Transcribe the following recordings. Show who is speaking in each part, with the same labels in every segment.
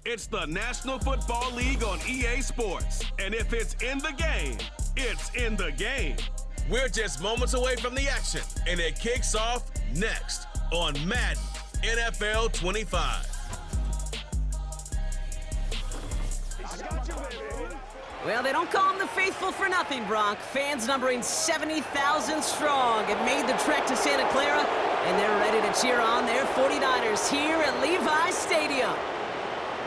Speaker 1: It's the National Football League on EA Sports. And if it's in the game, it's in the game. We're just moments away from the action, and it kicks off next on Madden NFL 25.
Speaker 2: Well, they don't call them the faithful for nothing, Bronk. Fans numbering 70,000 strong have made the trek to Santa Clara, and they're ready to cheer on their 49ers here at Levi's Stadium.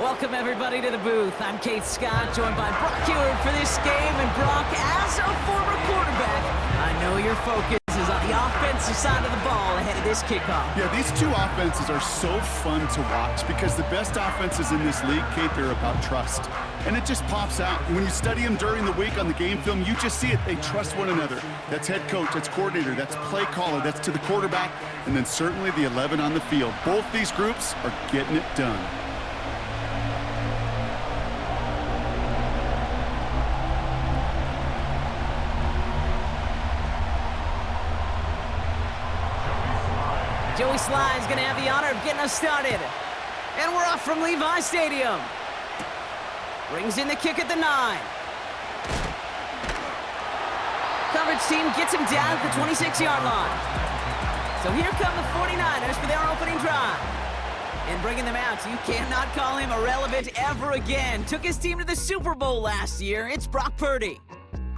Speaker 2: Welcome, everybody, to the booth. I'm Kate Scott, joined by Brock Heward for this game. And Brock, as a former quarterback, I know your focus is on the offensive side of the ball ahead of this kickoff.
Speaker 3: Yeah, these two offenses are so fun to watch because the best offenses in this league, Kate, they're about trust. And it just pops out. When you study them during the week on the game film, you just see it. They trust one another. That's head coach, that's coordinator, that's play caller, that's to the quarterback, and then certainly the 11 on the field. Both these groups are getting it done.
Speaker 2: Joey Sly is going to have the honor of getting us started. And we're off from Levi's Stadium. Brings in the kick at the 9. Coverage team gets him down at the 26-yard line. So here come the 49ers for their opening drive. And bringing them out, you cannot call him irrelevant ever again. Took his team to the Super Bowl last year. It's Brock Purdy.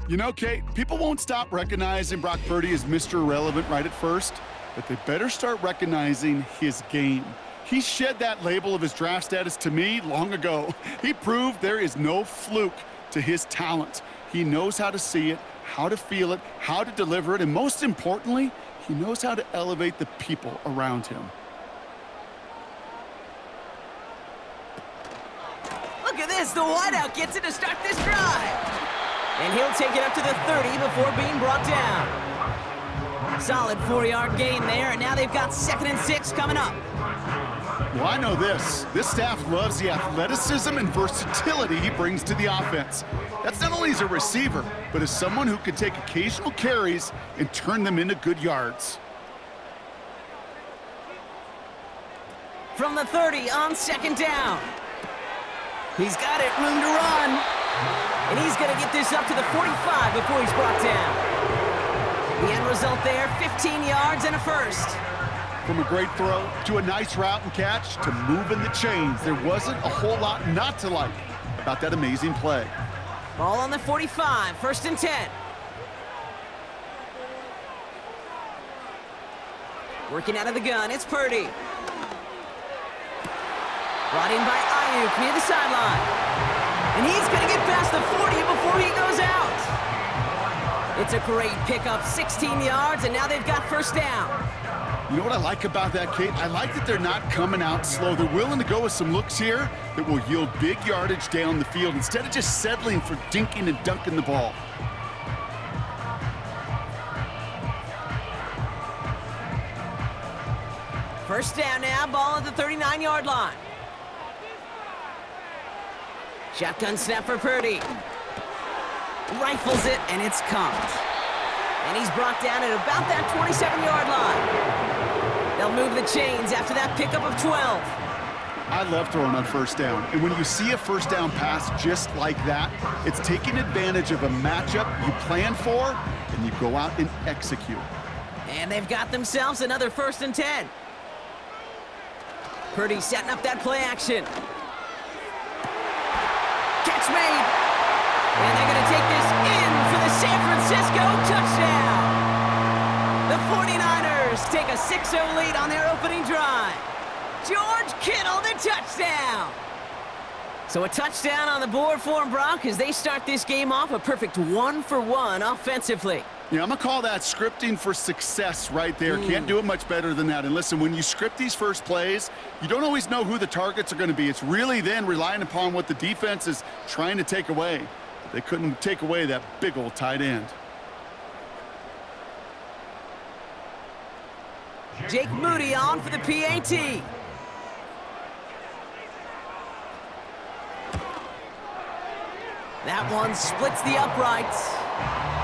Speaker 3: You know, Kate, people won't stop recognizing Brock Purdy as Mr. Irrelevant right at first, but they better start recognizing his game. He shed that label of his draft status to me long ago. He proved there is no fluke to his talent. He knows how to see it, how to feel it, how to deliver it, and most importantly, he knows how to elevate the people around him.
Speaker 2: Look at this, the wideout gets it to start this drive. And he'll take it up to the 30 before being brought down. Solid 4-yard gain there, and now they've got 2nd and 6 coming up.
Speaker 3: Well, I know this. This staff loves the athleticism and versatility he brings to the offense. That's not only as a receiver, but as someone who can take occasional carries and turn them into good yards.
Speaker 2: From the 30 on 2nd down. He's got it, room to run. And he's going to get this up to the 45 before he's brought down. The end result there, 15 yards and a first.
Speaker 3: From a great throw to a nice route and catch to moving the chains, there wasn't a whole lot not to like about that amazing play.
Speaker 2: Ball on the 45, 1st and 10. Working out of the gun, it's Purdy. Brought in by Ayuk near the sideline. And he's going to get past the 40 before he goes out. It's a great pickup, 16 yards, and now they've got 1st down.
Speaker 3: You know what I like about that, Kate? I like that they're not coming out slow. They're willing to go with some looks here that will yield big yardage down the field instead of just settling for dinking and dunking the ball.
Speaker 2: First down now, ball at the 39-yard line. Shotgun snap for Purdy. Rifles it, and it's caught. And he's brought down at about that 27-yard line. They'll move the chains after that pickup of 12.
Speaker 3: I love throwing on 1st down. And when you see a 1st down pass just like that, it's taking advantage of a matchup you plan for, and you go out and execute.
Speaker 2: And they've got themselves another 1st and 10. Purdy setting up that play action. Catch made. And they're going to take this in for the San Francisco touchdown. The 49ers take a 6-0 lead on their opening drive. George Kittle, the touchdown. So a touchdown on the board for them, Brock, as they start this game off a perfect 1-for-1 offensively.
Speaker 3: Yeah, I'm going to call that scripting for success right there. Can't do it much better than that. And listen, when you script these first plays, you don't always know who the targets are going to be. It's really then relying upon what the defense is trying to take away. They couldn't take away that big old tight end.
Speaker 2: Jake Moody on for the PAT. That one splits the uprights.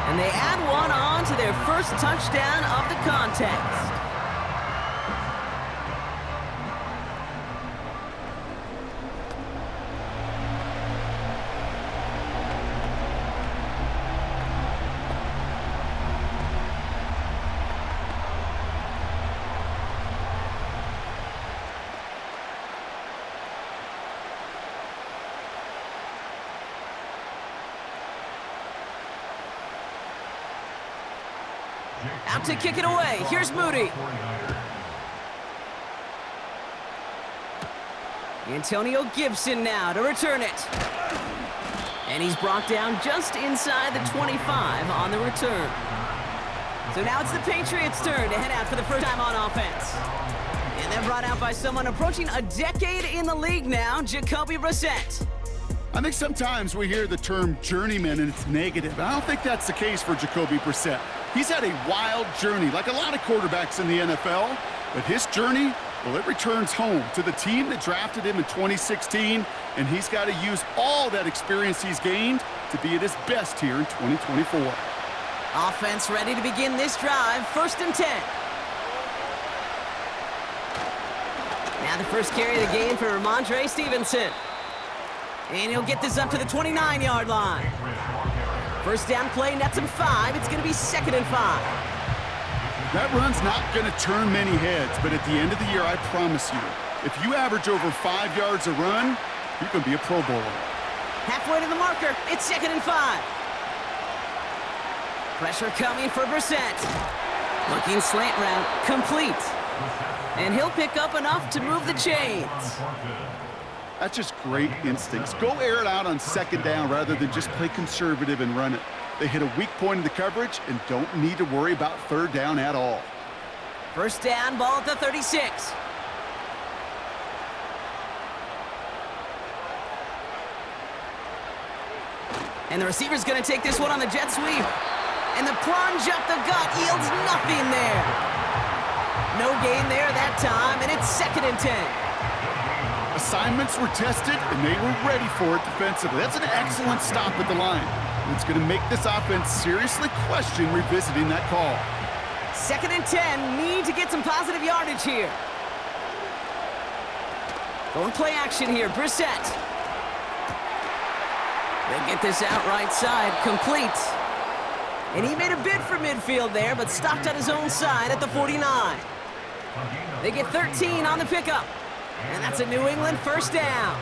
Speaker 2: And they add one on to their first touchdown of the contest. Out to kick it away. Here's Moody. Antonio Gibson now to return it. And he's brought down just inside the 25 on the return. So now it's the Patriots' turn to head out for the first time on offense. And they're brought out by someone approaching a decade in the league now, Jacoby Brissett.
Speaker 3: I think sometimes we hear the term journeyman and it's negative. I don't think that's the case for Jacoby Brissett. He's had a wild journey, like a lot of quarterbacks in the NFL, but his journey, well, it returns home to the team that drafted him in 2016, and he's got to use all that experience he's gained to be at his best here in 2024.
Speaker 2: Offense ready to begin this drive, 1st and 10. Now the first carry of the game for Ramondre Stevenson. And he'll get this up to the 29-yard line. First down play, nets him 5. It's going to be 2nd and 5.
Speaker 3: That run's not going to turn many heads, but at the end of the year, I promise you, if you average over 5 yards a run, you're going to be a Pro Bowler.
Speaker 2: Halfway to the marker, it's 2nd and 5. Pressure coming for Brissett. Looking slant route, complete. And he'll pick up enough to move the chains.
Speaker 3: That's just great instincts. Go air it out on 2nd down rather than just play conservative and run it. They hit a weak point in the coverage and don't need to worry about 3rd down at all.
Speaker 2: First down, ball at the 36. And the receiver's going to take this one on the jet sweep. And the plunge up the gut yields nothing there. No gain there that time, and it's 2nd and 10.
Speaker 3: Assignments were tested, and they were ready for it defensively. That's an excellent stop at the line. And it's going to make this offense seriously question revisiting that call.
Speaker 2: 2nd and 10, need to get some positive yardage here. Going play action here, Brissett. They get this out right side, complete. And he made a bid for midfield there, but stopped on his own side at the 49. They get 13 on the pickup. And that's a New England first down.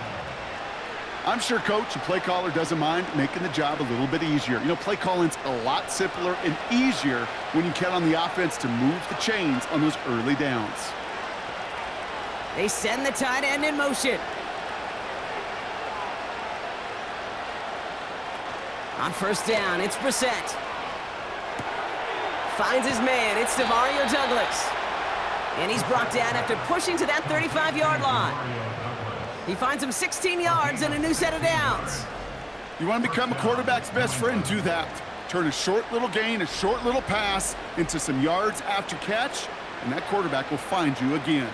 Speaker 3: I'm sure coach and play caller doesn't mind making the job a little bit easier. You know, play calling's a lot simpler and easier when you count on the offense to move the chains on those early downs.
Speaker 2: They send the tight end in motion. On first down, it's Brissett. Finds his man, it's Demario Douglas. And he's brought down after pushing to that 35-yard line. He finds him 16 yards and a new set of downs.
Speaker 3: You want to become a quarterback's best friend, do that. Turn a short little gain, a short little pass into some yards after catch, and that quarterback will find you again.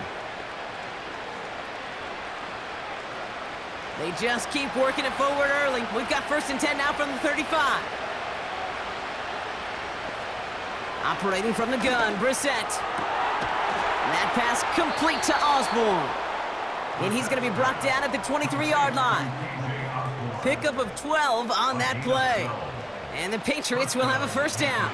Speaker 2: They just keep working it forward early. We've got 1st and 10 now from the 35. Operating from the gun, Brissett. That pass complete to Osborne. And he's going to be brought down at the 23-yard line. Pickup of 12 on that play. And the Patriots will have a first down.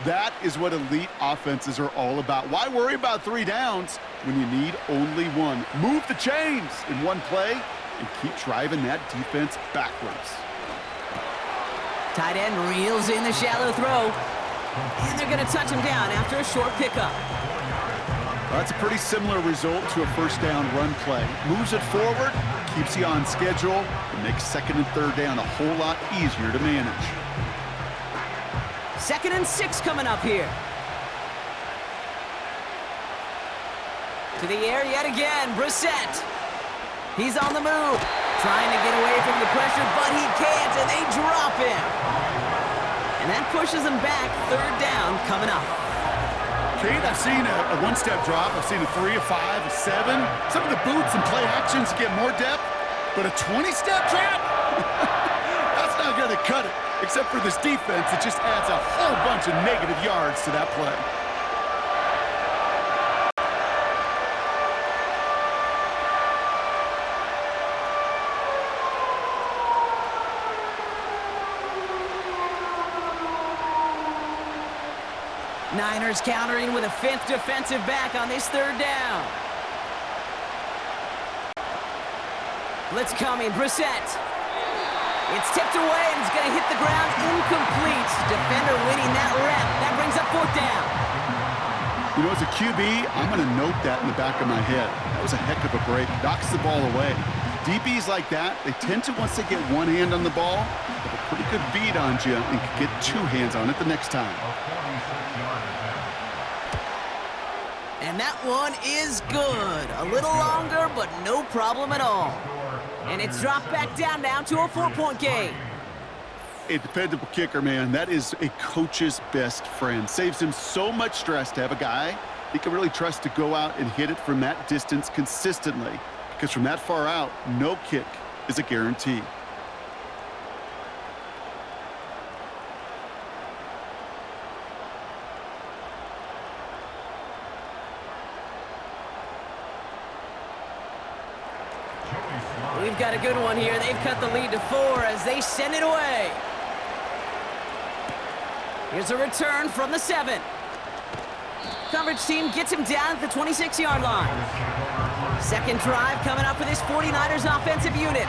Speaker 3: That is what elite offenses are all about. Why worry about 3 downs when you need only 1? Move the chains in one play and keep driving that defense backwards.
Speaker 2: Tight end reels in the shallow throw. And they're going to touch him down after a short pickup.
Speaker 3: Well, that's a pretty similar result to a first down run play. Moves it forward, keeps you on schedule, and makes 2nd and 3rd down a whole lot easier to manage.
Speaker 2: 2nd and 6 coming up here. To the air yet again, Brissett. He's on the move, trying to get away from the pressure, but he can't, and they drop him. And that pushes him back, 3rd down coming up.
Speaker 3: Kate, I've seen a one-step drop. I've seen a 3, a 5, a 7. Some of the boots and play actions get more depth, but a 20-step drop? That's not going to cut it, except for this defense that just adds a whole bunch of negative yards to that play.
Speaker 2: Niners countering with a 5th defensive back on this 3rd down. Blitz coming, Brissett. It's tipped away and it's going to hit the ground incomplete. Defender winning that rep. That brings up 4th down.
Speaker 3: You know, as a QB, I'm going to note that in the back of my head. That was a heck of a break. Knocks the ball away. DBs like that, they tend to, once they get one hand on the ball, have a pretty good beat on you and can get 2 hands on it the next time.
Speaker 2: And that one is good. A little longer, but no problem at all. And it's dropped back down now to a 4-point game.
Speaker 3: A dependable kicker, man. That is a coach's best friend. Saves him so much stress to have a guy he can really trust to go out and hit it from that distance consistently. Because from that far out, no kick is a guarantee.
Speaker 2: We've got a good one here. They've cut the lead to 4 as they send it away. Here's a return from the 7. Coverage team gets him down at the 26-yard line. Second drive coming up for this 49ers offensive unit.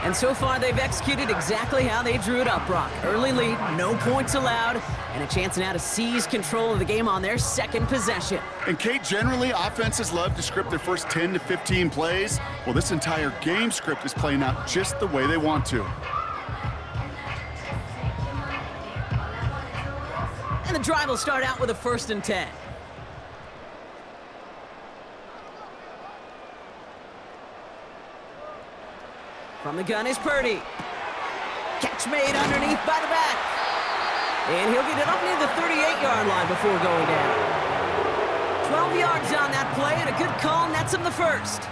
Speaker 2: And so far, they've executed exactly how they drew it up, Brock. Early lead, no points allowed, and a chance now to seize control of the game on their second possession.
Speaker 3: And, Kate, generally, offenses love to script their first 10 to 15 plays. Well, this entire game script is playing out just the way they want to.
Speaker 2: And the drive will start out with a 1st and 10. From the gun is Purdy. Catch made underneath by the back. And he'll get it up near the 38-yard line before going down. 12 yards on that play, and a good call nets him the 1st.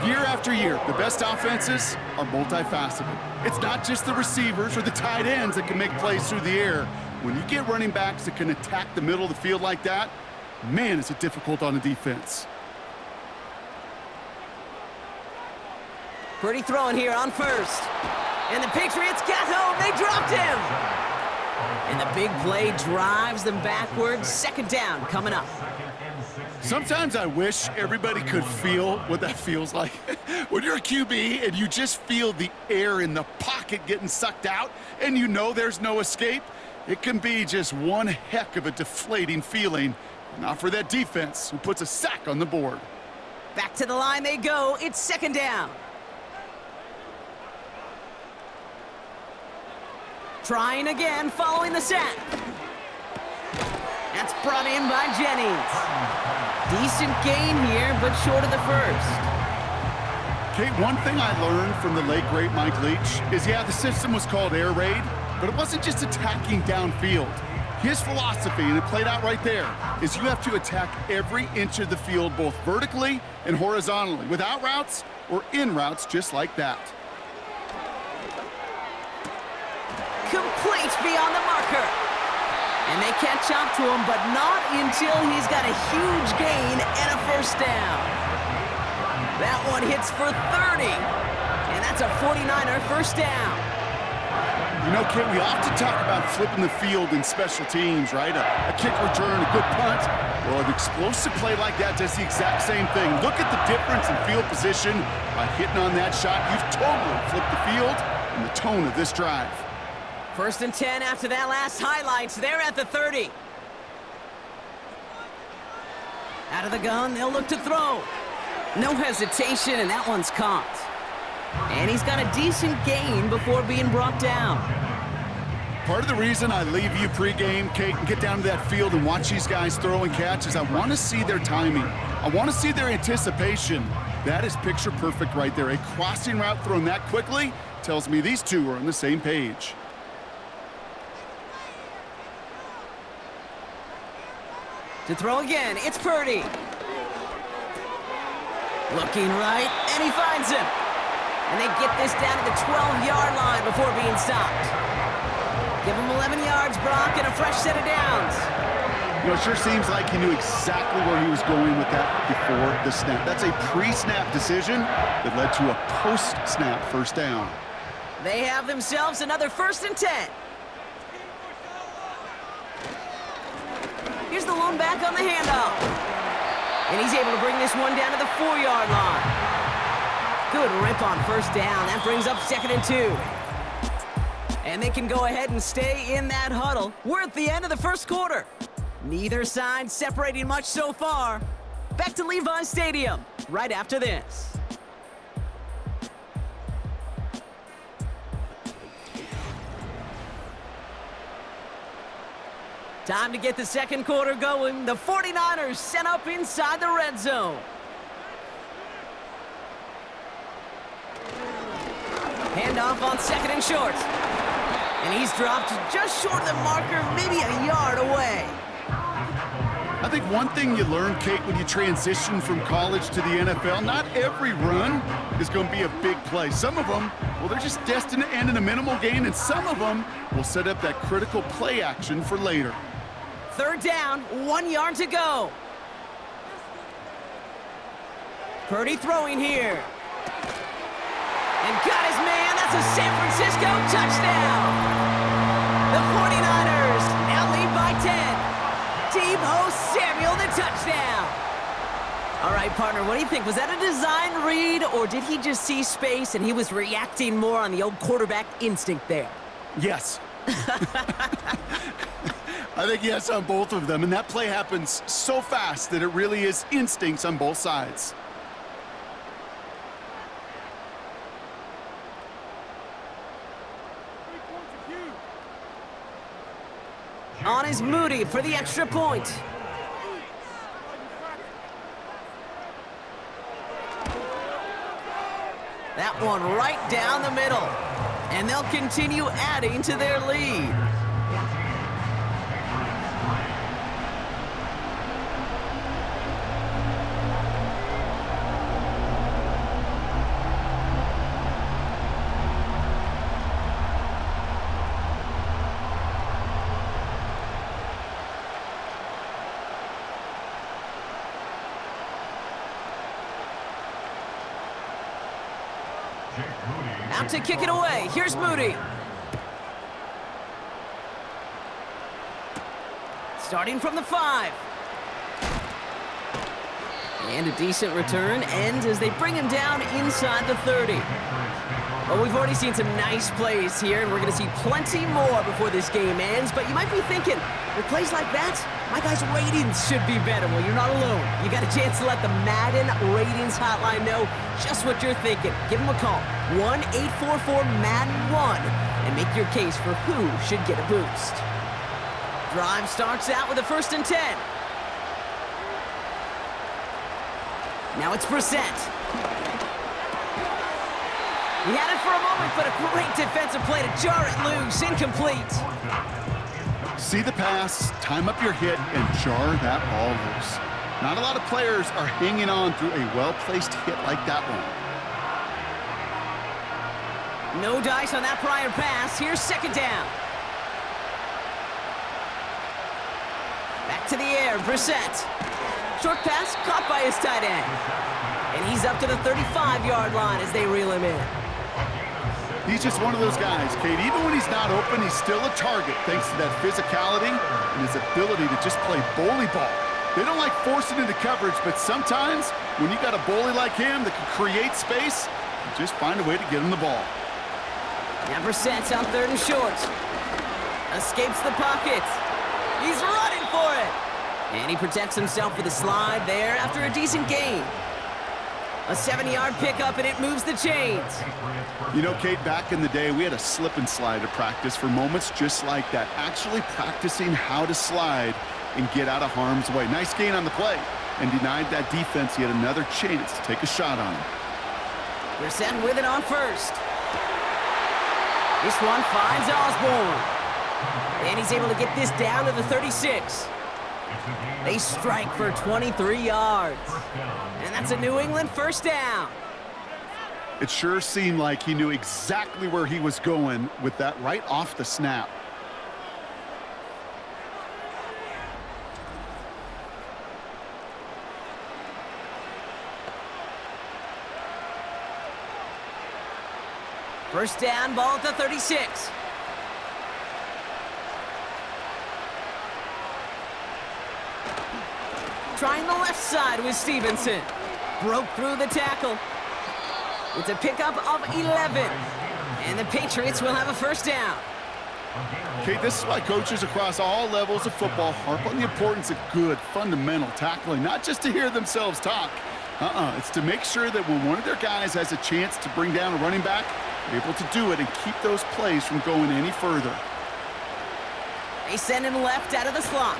Speaker 3: Year after year, the best offenses are multifaceted. It's not just the receivers or the tight ends that can make plays through the air. When you get running backs that can attack the middle of the field like that, man, is it difficult on the defense.
Speaker 2: Purdy throwing here on 1st. And the Patriots got home. They dropped him. And the big play drives them backwards. 2nd down coming up.
Speaker 3: Sometimes I wish everybody could feel what that feels like. When you're a QB and you just feel the air in the pocket getting sucked out and you know there's no escape, it can be just one heck of a deflating feeling. Not for that defense who puts a sack on the board.
Speaker 2: Back to the line they go. It's 2nd down. Trying again, following the sack. That's brought in by Jennings. Decent gain here, but short of the 1st.
Speaker 3: Kate, one thing I learned from the late, great Mike Leach is, yeah, the system was called air raid, but it wasn't just attacking downfield. His philosophy, and it played out right there, is you have to attack every inch of the field, both vertically and horizontally, without routes or in routes just like that.
Speaker 2: Complete beyond the marker. And they catch up to him, but not until he's got a huge gain and a 1st down. That one hits for 30. And that's a 49er 1st down.
Speaker 3: You know, Kit, we often talk about flipping the field in special teams, right? A kick return, a good punt. Well, an explosive play like that does the exact same thing. Look at the difference in field position. By hitting on that shot, you've totally flipped the field and the tone of this drive.
Speaker 2: 1st and 10 after that last highlights. They're at the 30. Out of the gun, they'll look to throw. No hesitation, and that one's caught. And he's got a decent gain before being brought down.
Speaker 3: Part of the reason I leave you pregame, Kate, and get down to that field and watch these guys throw and catch is I want to see their timing. I want to see their anticipation. That is picture perfect right there. A crossing route thrown that quickly tells me these two are on the same page.
Speaker 2: To throw again, it's Purdy. Looking right, and he finds him. And they get this down to the 12-yard line before being stopped. Give him 11 yards, Brock, and a fresh set of downs.
Speaker 3: You know, it sure seems like he knew exactly where he was going with that before the snap. That's a pre-snap decision that led to a post-snap 1st down.
Speaker 2: They have themselves another 1st and 10. Here's the lone back on the handoff. And he's able to bring this one down to the 4-yard line. Good rip on first down. That brings up 2nd and 2. And they can go ahead and stay in that huddle. We're at the end of the first quarter. Neither side separating much so far. Back to Levi's Stadium right after this. Time to get the second quarter going. The 49ers set up inside the red zone. Handoff on 2nd and short. And he's dropped just short of the marker, maybe a yard away.
Speaker 3: I think one thing you learn, Kate, when you transition from college to the NFL, not every run is going to be a big play. Some of them, well, they're just destined to end in a minimal gain, and some of them will set up that critical play action for later.
Speaker 2: 3rd down, 1 yard to go. Purdy throwing here. And got his man. That's a San Francisco touchdown. The 49ers now lead by 10. Deebo Samuel, the touchdown. All right, partner, what do you think? Was that a design read, or did he just see space and he was reacting more on the old quarterback instinct there?
Speaker 3: Yes. I think yes on both of them, and that play happens so fast that it really is instincts on both sides.
Speaker 2: On is Moody for the extra point. That one right down the middle. And they'll continue adding to their lead. Out to kick it away. Here's Moody. Starting from the 5. And a decent return ends as they bring him down inside the 30. Well, we've already seen some nice plays here, and we're going to see plenty more before this game ends. But you might be thinking, with plays like that, my guys' ratings should be better. Well, you're not alone. You got a chance to let the Madden ratings hotline know just what you're thinking. Give them a call, 1-844-MADDEN-1, and make your case for who should get a boost. Drive starts out with a 1st and 10. Now it's Brissett. He had it for a moment, but a great defensive play to jar it loose. Incomplete.
Speaker 3: See the pass, time up your hit, and jar that ball loose. Not a lot of players are hanging on through a well-placed hit like that one.
Speaker 2: No dice on that prior pass. Here's 2nd down. Back to the air, Brissett. Short pass caught by his tight end. And he's up to the 35-yard line as they reel him in.
Speaker 3: He's just one of those guys, Kate. Even when he's not open, he's still a target thanks to that physicality and his ability to just play bully ball. They don't like forcing into coverage, but sometimes when you got a bully like him that can create space, you just find a way to get him the ball.
Speaker 2: Now Brissett's on 3rd and short. Escapes the pocket. He's running for it. And he protects himself with a slide there after a decent gain. A 7-yard pickup, and it moves the chains.
Speaker 3: You know, Kate, back in the day, we had a slip and slide to practice for moments just like that. Actually practicing how to slide and get out of harm's way. Nice gain on the play, and denied that defense yet another chance to take a shot on him.
Speaker 2: Brissett with it on 1st. This one finds Osborne. And he's able to get this down to the 36. They strike for 23 yards. And that's a New England 1st down.
Speaker 3: It sure seemed like he knew exactly where he was going with that right off the snap.
Speaker 2: First down, ball at the 36. Trying the left side with Stevenson. Broke through the tackle. It's a pickup of 11. And the Patriots will have a first down.
Speaker 3: Okay, this is why coaches across all levels of football harp on the importance of good, fundamental tackling, not just to hear themselves talk. It's to make sure that when one of their guys has a chance to bring down a running back, they're able to do it and keep those plays from going any further.
Speaker 2: They send him left out of the slot.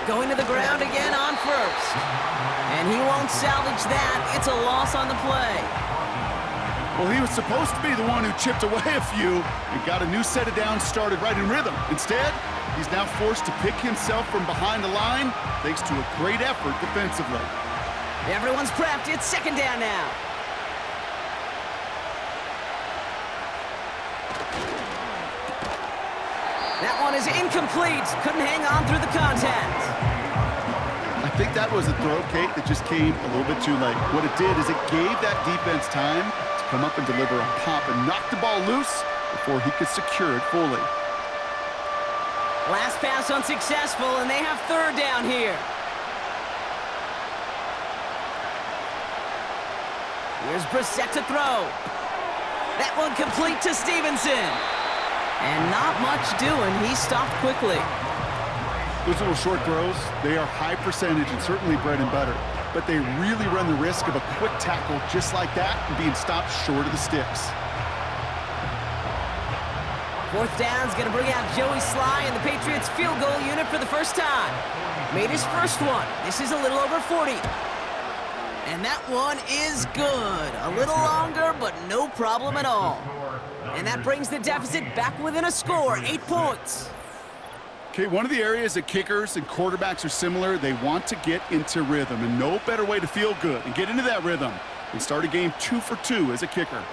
Speaker 2: Going to the ground again on first. And he won't salvage that. It's a loss on the play.
Speaker 3: Well, he was supposed to be the one who chipped away a few and got a new set of downs started right in rhythm. Instead, he's now forced to pick himself from behind the line thanks to a great effort defensively.
Speaker 2: Everyone's prepped. It's second down now. That one is incomplete. Couldn't hang on through the contact.
Speaker 3: I think that was a throw, Kate, that just came a little bit too late. What it did is it gave that defense time to come up and deliver a pop and knock the ball loose before he could secure it fully.
Speaker 2: Last pass unsuccessful, and they have third down here. Here's Brissett to throw. That one complete to Stevenson. And not much doing. He stopped quickly.
Speaker 3: Those little short throws, they are high percentage and certainly bread and butter. But they really run the risk of a quick tackle just like that and being stopped short of the sticks.
Speaker 2: Fourth down's going to bring out Joey Sly and the Patriots field goal unit for the first time. Made his first one. This is a little over 40. And that one is good. A little longer, but no problem at all. And that brings the deficit back within a score, 8 points.
Speaker 3: Okay, one of the areas that kickers and quarterbacks are similar, they want to get into rhythm. And no better way to feel good and get into that rhythm than start a game 2 for 2 as a kicker.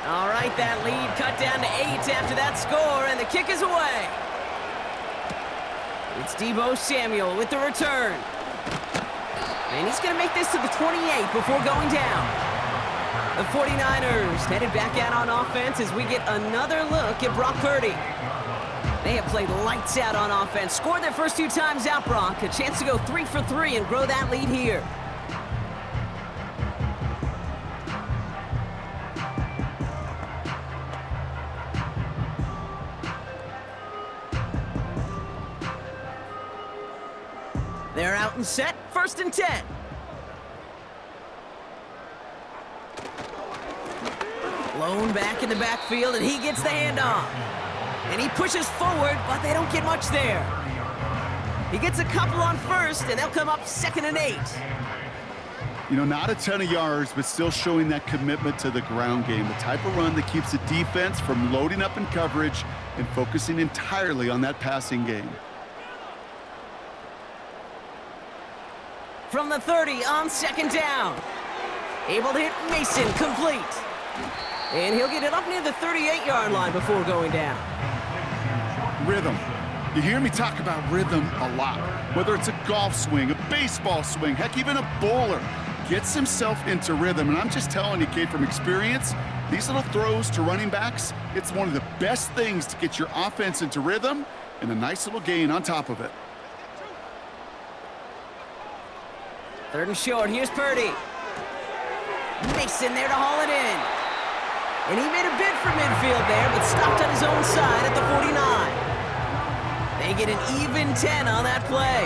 Speaker 2: All right, that lead cut down to 8 after that score, and the kick is away. It's Deebo Samuel with the return. And he's going to make this to the 28 before going down. The 49ers headed back out on offense as we get another look at Brock Purdy. They have played lights out on offense, scored their first 2 times out, Brock. A chance to go 3 for 3 and grow that lead here. They're out and set, 1st and 10. Lone back in the backfield, and he gets the handoff. And he pushes forward, but they don't get much there. He gets a couple on first, and they'll come up 2nd and 8.
Speaker 3: You know, not a ton of yards, but still showing that commitment to the ground game, the type of run that keeps the defense from loading up in coverage and focusing entirely on that passing game.
Speaker 2: From the 30 on 2nd down. Able to hit Mason, complete. And he'll get it up near the 38-yard line before going down.
Speaker 3: Rhythm. You hear me talk about rhythm a lot. Whether it's a golf swing, a baseball swing, heck, even a bowler gets himself into rhythm. And I'm just telling you, kid, from experience, these little throws to running backs, it's one of the best things to get your offense into rhythm and a nice little gain on top of it.
Speaker 2: 3rd and short, here's Purdy. Mason there to haul it in. And he made a bid for midfield there, but stopped on his own side at the 49. They get an even 10 on that play.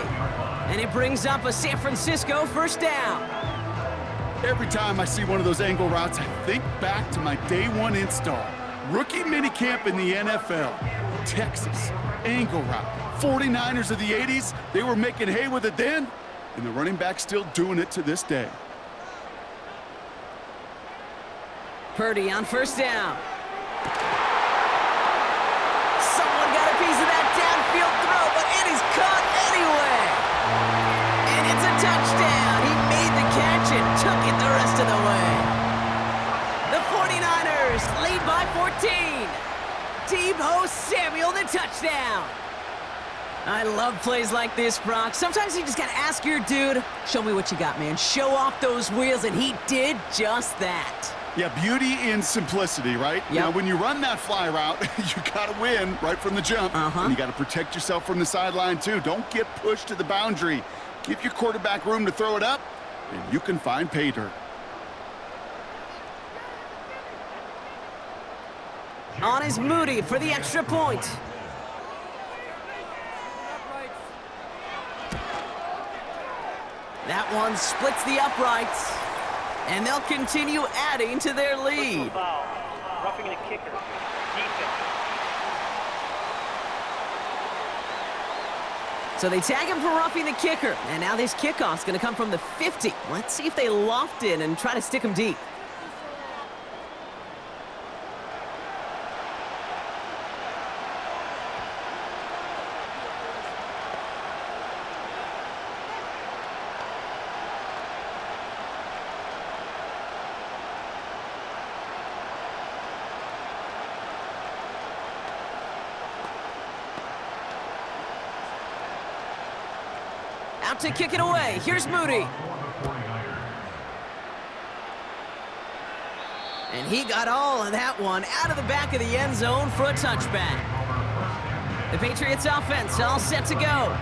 Speaker 2: And it brings up a San Francisco first down.
Speaker 3: Every time I see one of those angle routes, I think back to my day 1 install. Rookie minicamp in the NFL. Texas, angle route. 49ers of the 80s, they were making hay with it then. And the running back's still doing it to this day.
Speaker 2: Purdy on first down. Someone got a piece of that downfield throw, but it is caught anyway. And it's a touchdown. He made the catch and took it the rest of the way. The 49ers lead by 14. Deebo Samuel, the touchdown. I love plays like this, Brock. Sometimes you just got to ask your dude, show me what you got, man. Show off those wheels, and he did just that.
Speaker 3: Yeah, beauty in simplicity, right?
Speaker 2: Yep.
Speaker 3: Now, when you run that fly route, you got to win right from the jump. And you got to protect yourself from the sideline, too. Don't get pushed to the boundary. Give your quarterback room to throw it up, and you can find pay dirt.
Speaker 2: On is Moody for the extra point. That one splits the uprights. And they'll continue adding to their lead.
Speaker 4: Foul. Roughing the kicker. Defense.
Speaker 2: So they tag him for roughing the kicker. And now this kickoff's going to come from the 50. Let's see if they loft in and try to stick him deep. Out to kick it away. Here's Moody. And he got all of that one out of the back of the end zone for a touchback. The Patriots offense all set to go.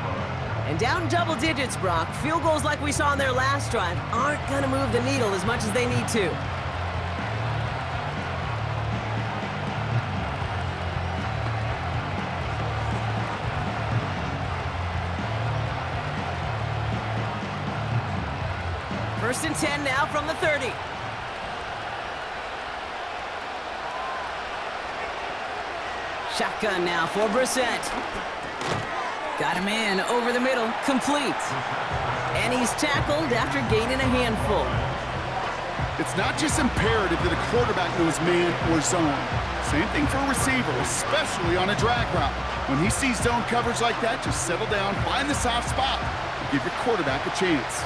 Speaker 2: And down double digits, Brock. Field goals like we saw in their last drive aren't going to move the needle as much as they need to. First and 10 now from the 30. Shotgun now for Brissett. Got him in over the middle, complete. And he's tackled after gaining a handful.
Speaker 3: It's not just imperative that a quarterback knows man or zone. Same thing for a receiver, especially on a drag route. When he sees zone coverage like that, just settle down, find the soft spot, and give your quarterback a chance.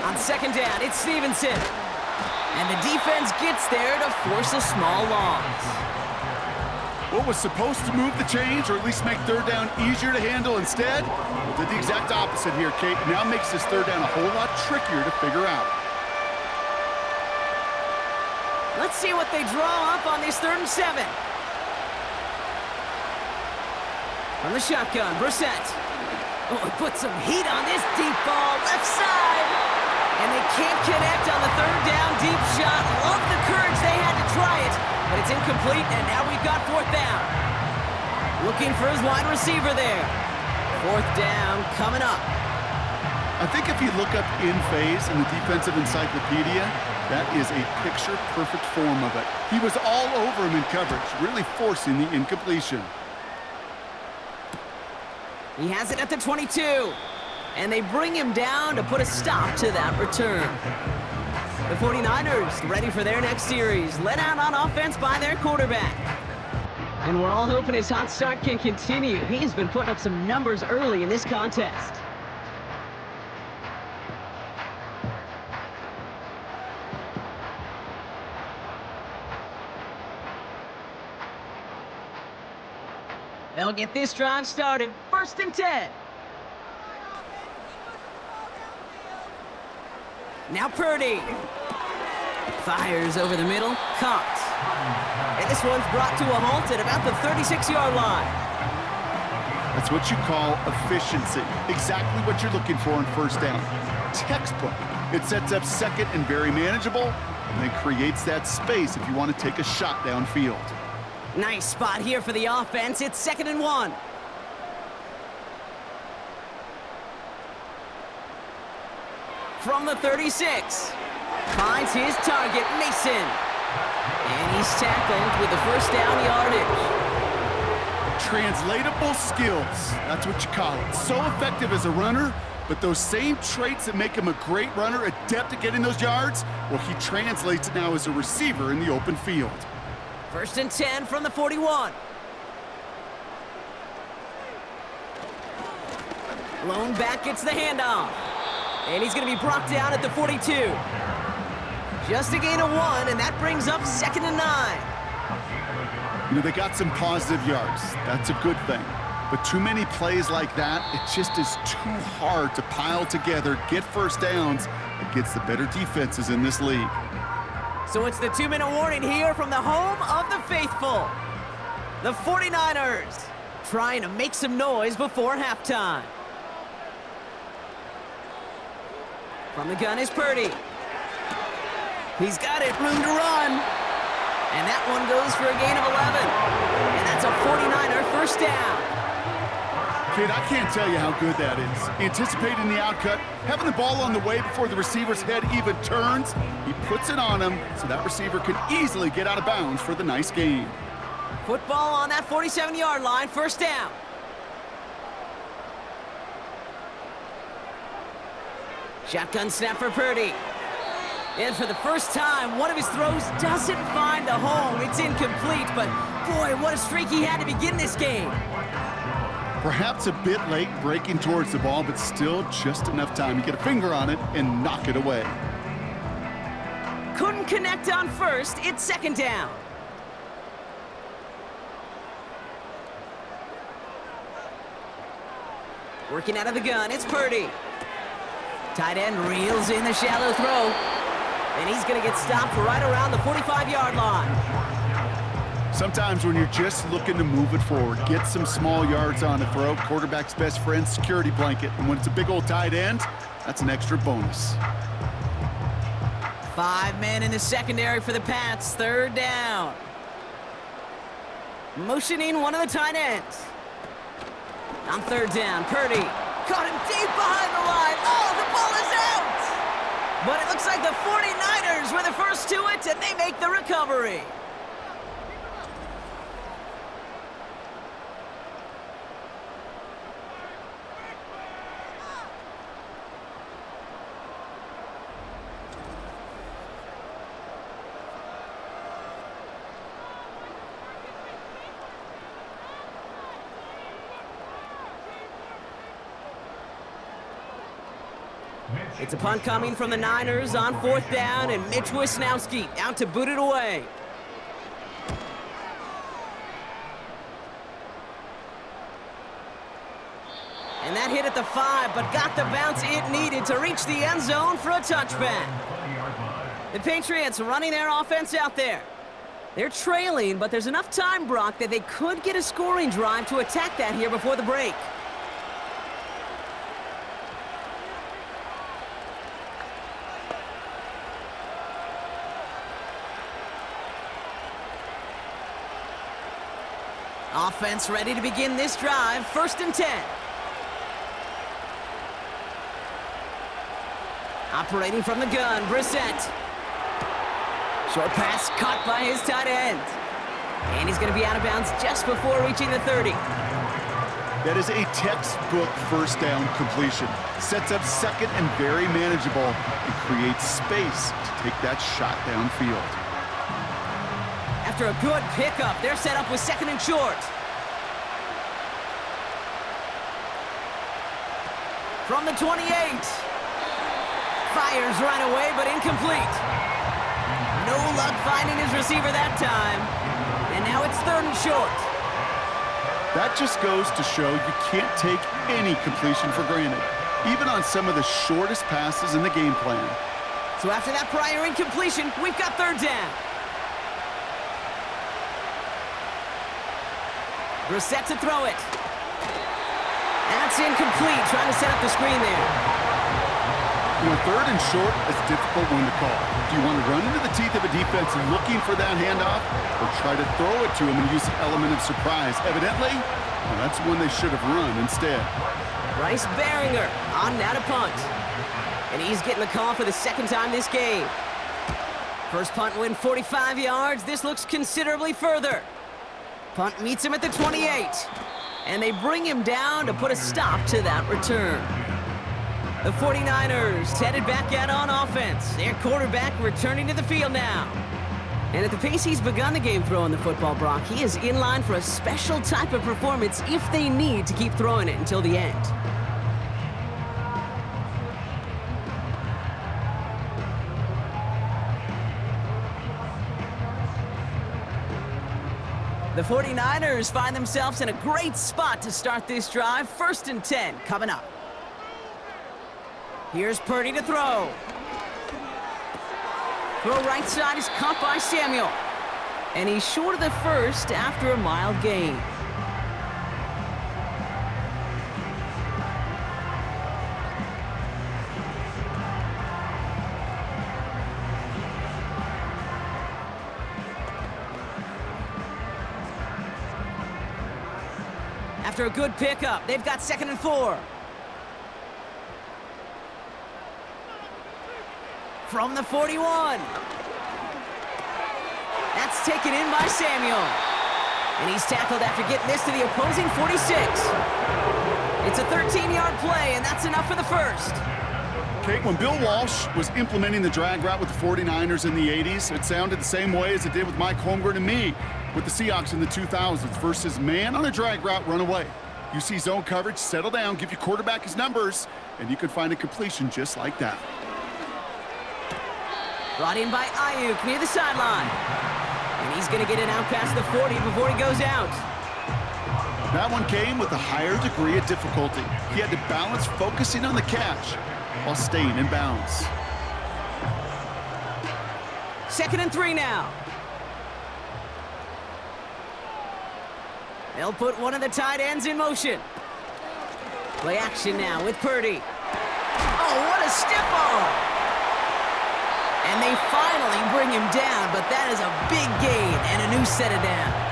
Speaker 2: On second down, it's Stevenson. And the defense gets there to force a small loss.
Speaker 3: What was supposed to move the chains, or at least make third down easier to handle instead, well, did the exact opposite here, Kate. Now makes this third down a whole lot trickier to figure out.
Speaker 2: Let's see what they draw up on this 3rd and 7. From the shotgun, Brissett. Oh, put some heat on this deep ball, left side. And they can't connect on the 3rd down deep shot. Love the courage they had to try it, but it's incomplete, and now we've got 4th down. Looking for his wide receiver there. 4th down coming up.
Speaker 3: I think if you look up in phase in the defensive encyclopedia, that is a picture-perfect form of it. He was all over him in coverage, really forcing the incompletion.
Speaker 2: He has it at the 22. And they bring him down to put a stop to that return. The 49ers ready for their next series, led out on offense by their quarterback. And we're all hoping his hot start can continue. He's been putting up some numbers early in this contest. They'll get this drive started. 1st and 10. Now Purdy. Fires over the middle. Caught. And this one's brought to a halt at about the 36-yard line.
Speaker 3: That's what you call efficiency. Exactly what you're looking for on 1st down. Textbook. It sets up second and very manageable, and then creates that space if you want to take a shot downfield.
Speaker 2: Nice spot here for the offense. It's 2nd and 1. From the 36. Finds his target, Mason. And he's tackled with the 1st down yardage.
Speaker 3: Translatable skills. That's what you call it. So effective as a runner, but those same traits that make him a great runner, adept at getting those yards, well, he translates it now as a receiver in the open field.
Speaker 2: 1st and 10 from the 41. Lone back gets the handoff. And he's going to be brought down at the 42. Just a gain of 1, and that brings up 2nd and 9.
Speaker 3: You know, they got some positive yards. That's a good thing. but too many plays like that, it just is too hard to pile together, get first downs against the better defenses in this league.
Speaker 2: So it's the 2-minute warning here from the home of the faithful. The 49ers trying to make some noise before halftime. From the gun is Purdy. He's got it, room to run. And that one goes for a gain of 11. And that's a 49er first down.
Speaker 3: Kid, I can't tell you how good that is. Anticipating the outcut, having the ball on the way before the receiver's head even turns, he puts it on him so that receiver can easily get out of bounds for the nice gain.
Speaker 2: Football on that 47-yard line, first down. Shotgun snap for Purdy. And for the first time, one of his throws doesn't find a home. It's incomplete, but boy, what a streak he had to begin this game.
Speaker 3: Perhaps a bit late breaking towards the ball, but still just enough time to get a finger on it and knock it away.
Speaker 2: Couldn't connect on first, it's second down. Working out of the gun, it's Purdy. Tight end reels in the shallow throw. And he's going to get stopped right around the 45-yard line.
Speaker 3: Sometimes when you're just looking to move it forward, get some small yards on the throw, quarterback's best friend, security blanket. And when it's a big old tight end, that's an extra bonus.
Speaker 2: 5 men in the secondary for the Pats, third down. Motioning one of the tight ends. On third down, Purdy caught him deep behind the line. Oh, the ball is out! But it looks like the 49ers were the first to it, and they make the recovery. It's a punt coming from the Niners on fourth down, and Mitch Wisnowski out to boot it away. And that hit at the 5, but got the bounce it needed to reach the end zone for a touchback. The Patriots running their offense out there. They're trailing, but there's enough time, Brock, that they could get a scoring drive to attack that here before the break. Offense ready to begin this drive, first and 10. Operating from the gun, Brissett. Short pass caught by his tight end. And he's going to be out of bounds just before reaching the 30.
Speaker 3: That is a textbook first down completion. Sets up second and very manageable and creates space to take that shot downfield.
Speaker 2: After a good pickup, they're set up with second and short. From the 28. Fires right away, but incomplete. No luck finding his receiver that time. And now it's third and short.
Speaker 3: That just goes to show you can't take any completion for granted, even on some of the shortest passes in the game plan.
Speaker 2: So after that prior incompletion, we've got third down. Brissett to throw it. That's incomplete, trying to set up the screen there.
Speaker 3: You know, third and short is a difficult one to call. Do you want to run into the teeth of a defense looking for that handoff, or try to throw it to him and use an element of surprise? Evidently, well, that's one they should have run instead.
Speaker 2: Bryce Baringer on now to punt. And he's getting the call for the second time this game. First punt win 45 yards. This looks considerably further. Punt meets him at the 28. And they bring him down to put a stop to that return. The 49ers headed back out on offense. Their quarterback returning to the field now. And at the pace he's begun the game throwing the football, Brock, he is in line for a special type of performance if they need to keep throwing it until the end. The 49ers find themselves in a great spot to start this drive. 1st and 10 coming up. Here's Purdy to throw. Throw right side is caught by Samuel. And he's short of the first after a mild gain. After a good pickup, they've got 2nd and 4. From the 41. That's taken in by Samuel. And he's tackled after getting this to the opposing 46. It's a 13-yard play, and that's enough for the first.
Speaker 3: Kate, when Bill Walsh was implementing the drag route with the 49ers in the 80s, it sounded the same way as it did with Mike Holmgren and me with the Seahawks in the 2000s versus man on a drag route, run away. You see zone coverage, settle down, give your quarterback his numbers, and you can find a completion just like that.
Speaker 2: Brought in by Ayuk near the sideline. And he's going to get it out past the 40 before he goes out.
Speaker 3: That one came with a higher degree of difficulty. He had to balance focusing on the catch while staying in bounds.
Speaker 2: 2nd and 3 now. They'll put one of the tight ends in motion. Play action now with Purdy. Oh, what a stiff arm! And they finally bring him down, but that is a big gain and a new set of downs.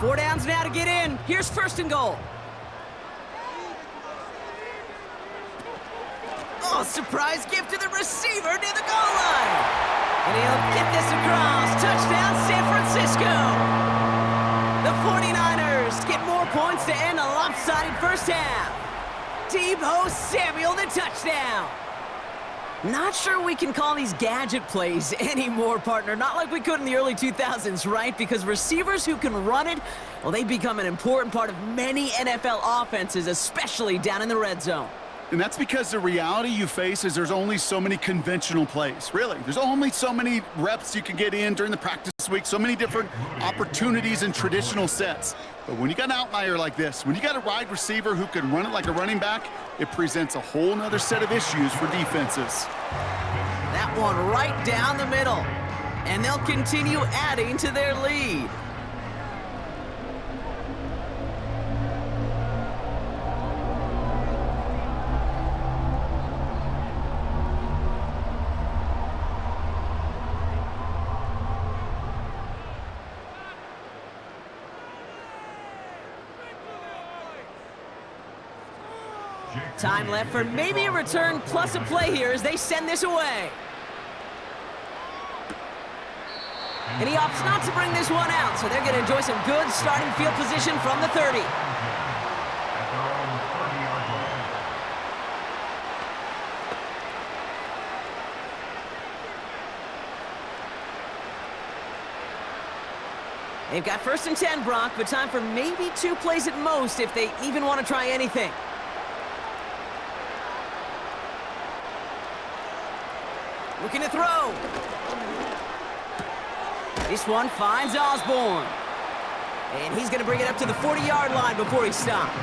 Speaker 2: Four downs now to get in. Here's 1st and goal. Oh, surprise gift to the receiver near the goal line. And he'll get this across. Touchdown, San Francisco. The 49ers get more points to end a lopsided first half. Deebo Samuel, the touchdown. Not sure we can call these gadget plays anymore, partner. Not like we could in the early 2000s, right? Because receivers who can run it, well, they become an important part of many NFL offenses, especially down in the red zone.
Speaker 3: And that's because the reality you face is there's only so many conventional plays, really. There's only so many reps you can get in during the practice week, so many different opportunities and traditional sets. But when you got an outlier like this, when you got a wide receiver who can run it like a running back, it presents a whole nother set of issues for defenses.
Speaker 2: That one right down the middle. And they'll continue adding to their lead. Time left for maybe a return plus a play here as they send this away. And he opts not to bring this one out, so they're going to enjoy some good starting field position from the 30. They've got 1st and 10, Brock, but time for maybe 2 plays at most if they even want to try anything. Looking to throw. This one finds Osborne. And he's going to bring it up to the 40-yard line before he stopped.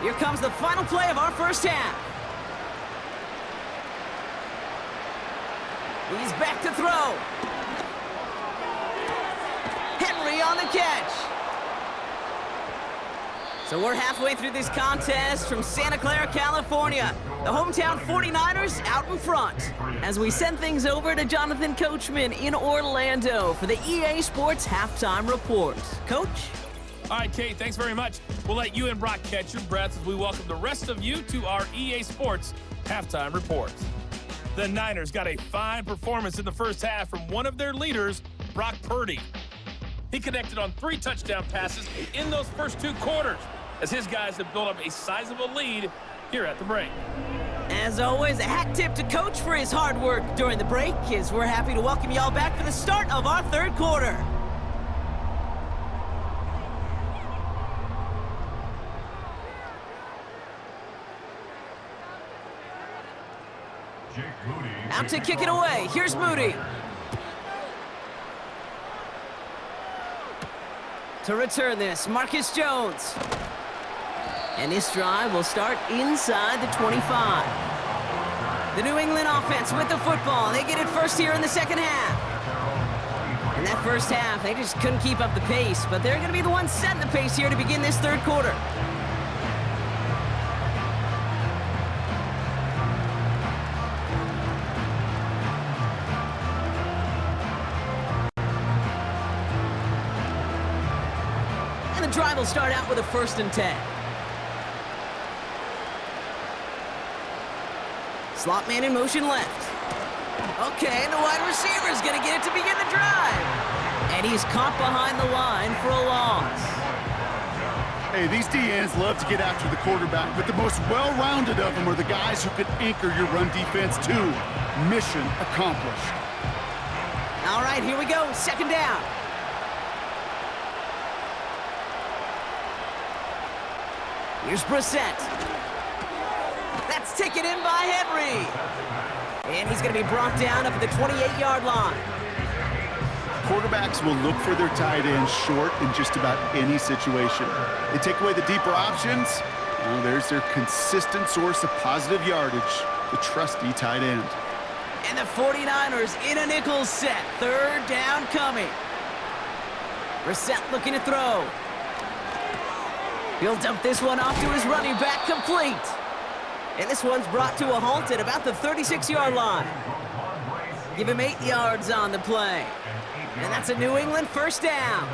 Speaker 2: Here comes the final play of our first half. He's back to throw. Henry on the catch. So we're halfway through this contest from Santa Clara, California. The hometown 49ers out in front. As we send things over to Jonathan Coachman in Orlando for the EA Sports Halftime Report. Coach?
Speaker 5: All right, Kate, thanks very much. We'll let you and Brock catch your breath as we welcome the rest of you to our EA Sports Halftime Report. The Niners got a fine performance in the first half from one of their leaders, Brock Purdy. He connected on 3 touchdown passes in those first 2 quarters as his guys have built up a sizable lead here at the break.
Speaker 2: As always, a hat tip to Coach for his hard work during the break, as we're happy to welcome y'all back for the start of our 3rd quarter. Out to kick it away. Here's Moody. To return this, Marcus Jones. And this drive will start inside the 25. The New England offense with the football. They get it first here in the second half. In that first half, they just couldn't keep up the pace, but they're going to be the ones setting the pace here to begin this 3rd quarter. And the drive will start out with a 1st and 10. Slot man in motion left. Okay, the wide receiver's gonna get it to begin the drive. And he's caught behind the line for a loss.
Speaker 3: Hey, these DNs love to get after the quarterback, but the most well-rounded of them are the guys who can anchor your run defense too. Mission accomplished.
Speaker 2: All right, here we go, 2nd down. Here's Brissett. That's taken in by Henry. And he's going to be brought down up at the 28-yard line.
Speaker 3: Quarterbacks will look for their tight end short in just about any situation. They take away the deeper options. Well, there's their consistent source of positive yardage, the trusty tight end.
Speaker 2: And the 49ers in a nickel set. 3rd down coming. Brissett looking to throw. He'll dump this one off to his running back, complete. And this one's brought to a halt at about the 36-yard line. Give him 8 yards on the play. And that's a New England 1st down.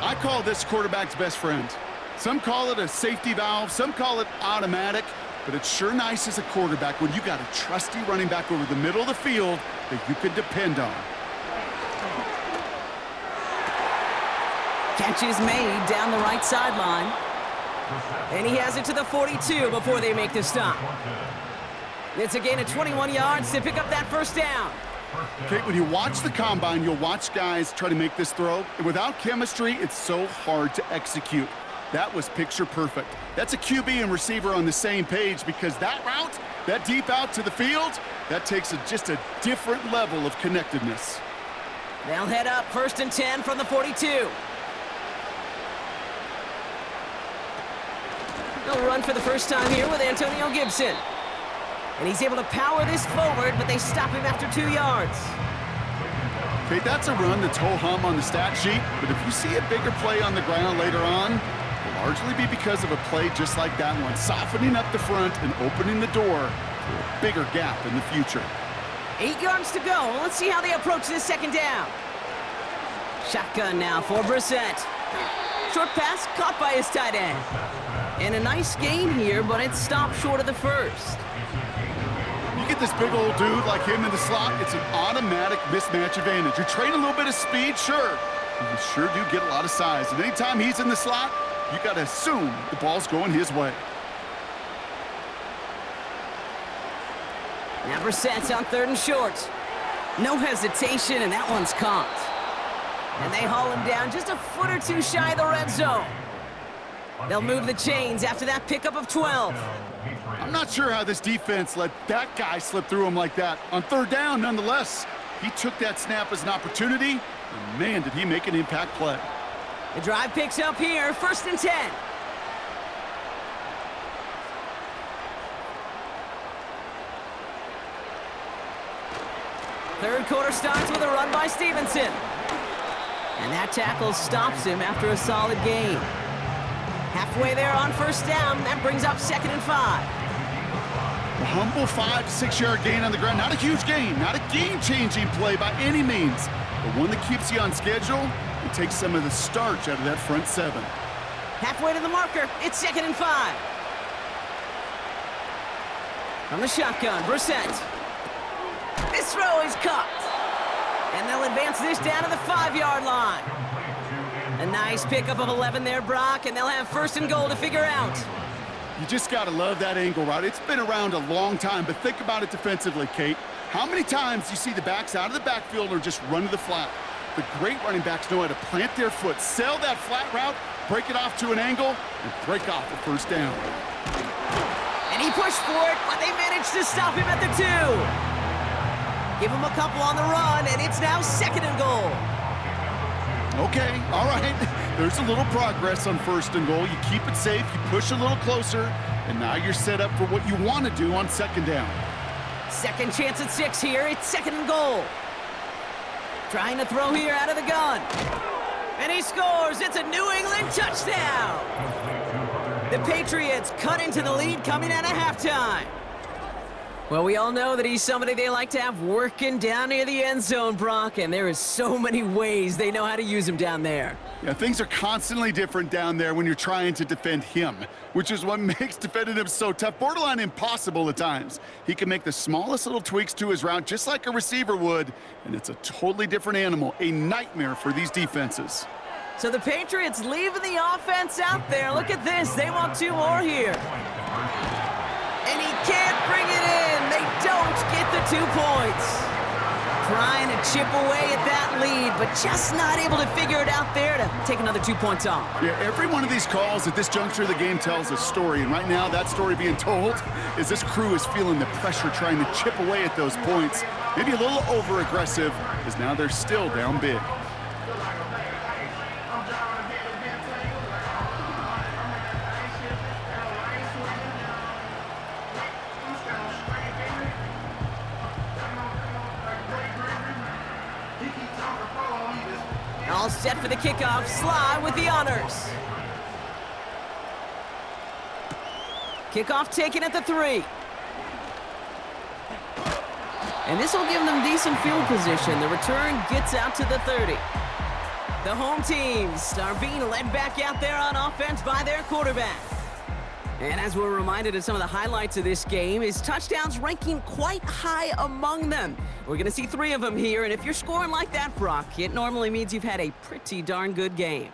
Speaker 3: I call this quarterback's best friend. Some call it a safety valve, some call it automatic, but it's sure nice as a quarterback when you got a trusty running back over the middle of the field that you can depend on.
Speaker 2: Catch is made down the right sideline. And he has it to the 42 before they make the stop. It's a gain of 21 yards to pick up that 1st down.
Speaker 3: Kate, when you watch the combine, you'll watch guys try to make this throw. And without chemistry, it's so hard to execute. That was picture perfect. That's a QB and receiver on the same page, because that route, that deep out to the field, that takes just a different level of connectedness.
Speaker 2: They'll head up 1st and 10 from the 42. They'll run for the first time here with Antonio Gibson. And he's able to power this forward, but they stop him after 2 yards.
Speaker 3: Okay, that's a run that's ho-hum on the stat sheet, but if you see a bigger play on the ground later on, it'll largely be because of a play just like that one, softening up the front and opening the door for a bigger gap in the future.
Speaker 2: 8 yards to go. Let's see how they approach this 2nd down. Shotgun now for Brissett. Short pass caught by his tight end. And a nice gain here, but it stopped short of the 1st.
Speaker 3: You get this big old dude like him in the slot, it's an automatic mismatch advantage. You're trading a little bit of speed, sure, but you sure do get a lot of size. And anytime he's in the slot, you got to assume the ball's going his way.
Speaker 2: Now Brissett's on 3rd and short. No hesitation, and that one's caught. And they haul him down just a foot or 2 shy of the red zone. They'll move the chains after that pickup of 12.
Speaker 3: I'm not sure how this defense let that guy slip through him like that. On 3rd down, nonetheless, he took that snap as an opportunity, and man, did he make an impact play.
Speaker 2: The drive picks up here, 1st and 10. Third quarter starts with a run by Stevenson. And that tackle stops him after a solid gain. Halfway there on 1st down, that brings up 2nd and 5.
Speaker 3: A humble 5 to 6 yard gain on the ground. Not a huge gain, not a game-changing play by any means, but one that keeps you on schedule and take some of the starch out of that front seven.
Speaker 2: Halfway to the marker, it's 2nd and 5. From the shotgun, Brissett. This throw is caught. And they'll advance this down to the 5-yard line. A nice pickup of 11 there, Brock, and they'll have 1st and goal to figure out.
Speaker 3: You just got to love that angle route. It's been around a long time, but think about it defensively, Kate. How many times do you see the backs out of the backfield or just run to the flat? The great running backs know how to plant their foot, sail that flat route, break it off to an angle, and break off the 1st down.
Speaker 2: And he pushed for it, but they managed to stop him at the 2. Give him a couple on the run, and it's now 2nd and goal.
Speaker 3: Okay, all right. There's a little progress on 1st and goal. You keep it safe, you push a little closer, and now you're set up for what you want to do on 2nd down.
Speaker 2: Second chance at 6 here. It's 2nd and goal. Trying to throw here out of the gun. And he scores. It's a New England touchdown. The Patriots cut into the lead coming out of halftime. Well, we all know that he's somebody they like to have working down near the end zone, Brock, and there is so many ways they know how to use him down there.
Speaker 3: Yeah, things are constantly different down there when you're trying to defend him, which is what makes defending him so tough, borderline impossible at times. He can make the smallest little tweaks to his route just like a receiver would, and it's a totally different animal, a nightmare for these defenses.
Speaker 2: So the Patriots leaving the offense out there. Look at this. They want 2 more here. And he can't bring it in. They don't get the 2 points. Trying to chip away at that lead, but just not able to figure it out there to take another 2 points off.
Speaker 3: Yeah, every one of these calls at this juncture of the game tells a story, and right now that story being told is this crew is feeling the pressure trying to chip away at those points. Maybe a little over-aggressive, as now they're still down big.
Speaker 2: All set for the kickoff. Sly with the honors. Kickoff taken at the 3. And this will give them decent field position. The return gets out to the 30. The home teams are being led back out there on offense by their quarterback. And as we're reminded of some of the highlights of this game, his touchdowns ranking quite high among them. We're going to see 3 of them here, and if you're scoring like that, Brock, it normally means you've had a pretty darn good game.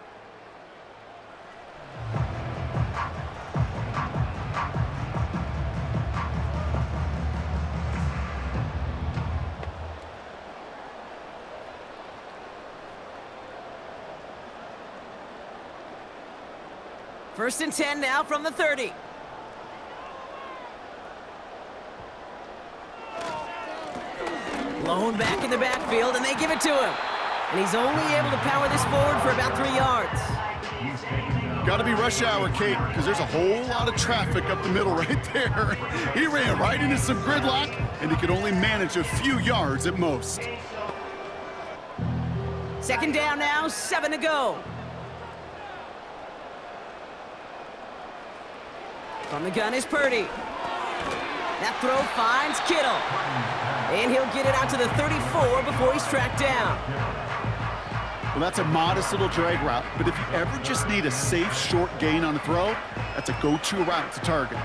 Speaker 2: First and 10 now from the 30. Blown back in the backfield, and they give it to him. And he's only able to power this forward for about 3 yards.
Speaker 3: Got to be rush hour, Kate, because there's a whole lot of traffic up the middle right there. He ran right into some gridlock, and he could only manage a few yards at most.
Speaker 2: 2nd down now, 7 to go. From the gun is Purdy. That throw finds Kittle. And he'll get it out to the 34 before he's tracked down.
Speaker 3: Well, that's a modest little drag route, but if you ever just need a safe, short gain on a throw, that's a go-to route to target.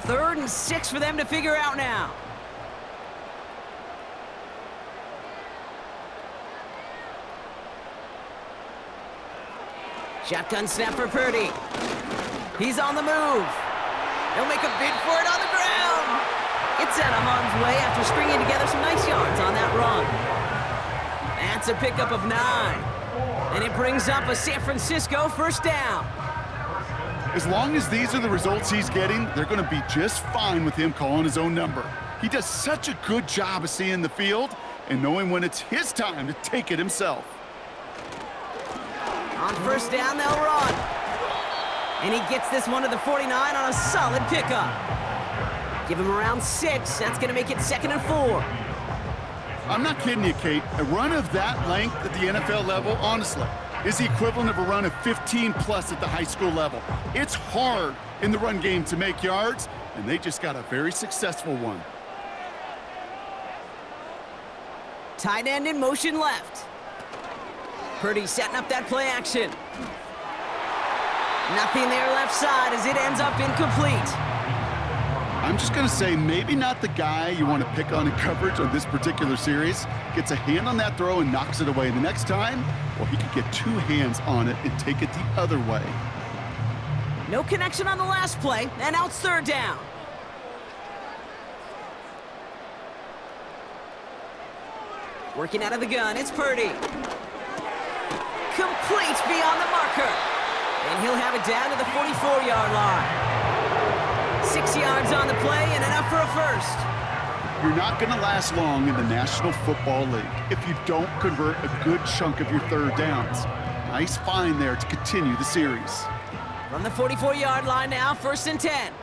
Speaker 2: 3rd and 6 for them to figure out now. Shotgun snap for Purdy. He's on the move. He'll make a bid for it on the ground. It's out of harm's way after stringing together some nice yards on that run. That's a pickup of 9. And it brings up a San Francisco 1st down.
Speaker 3: As long as these are the results he's getting, they're going to be just fine with him calling his own number. He does such a good job of seeing the field and knowing when it's his time to take it himself.
Speaker 2: On 1st down, they'll run. And he gets this one to the 49 on a solid pickup. Give him around 6. That's going to make it 2nd and 4.
Speaker 3: I'm not kidding you, Kate. A run of that length at the NFL level, honestly, is the equivalent of a run of 15-plus at the high school level. It's hard in the run game to make yards, and they just got a very successful one.
Speaker 2: Tight end in motion left. Purdy setting up that play action. Nothing there left side as it ends up incomplete.
Speaker 3: I'm just going to say maybe not the guy you want to pick on in coverage on this particular series. Gets a hand on that throw and knocks it away. The next time, well, he could get 2 hands on it and take it the other way.
Speaker 2: No connection on the last play, and now it's 3rd down. Working out of the gun, it's Purdy. Complete beyond the marker. And he'll have it down to the 44-yard line. 6 yards on the play and enough for a first.
Speaker 3: You're not going to last long in the National Football League if you don't convert a good chunk of your 3rd downs. Nice find there to continue the series.
Speaker 2: From the 44-yard line now, 1st and 10.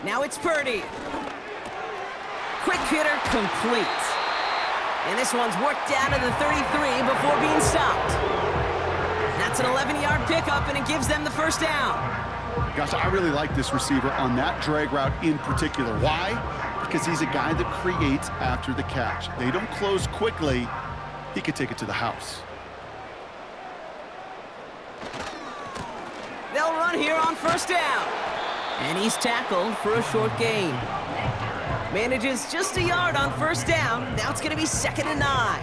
Speaker 2: Now it's Purdy. Quick hitter complete. And this one's worked down to the 33 before being stopped. That's an 11-yard pickup, and it gives them the 1st down.
Speaker 3: Gosh, I really like this receiver on that drag route in particular. Why? Because he's a guy that creates after the catch. They don't close quickly. He could take it to the house.
Speaker 2: They'll run here on 1st down. And he's tackled for a short gain. Manages just a yard on 1st down. Now it's going to be 2nd and 9.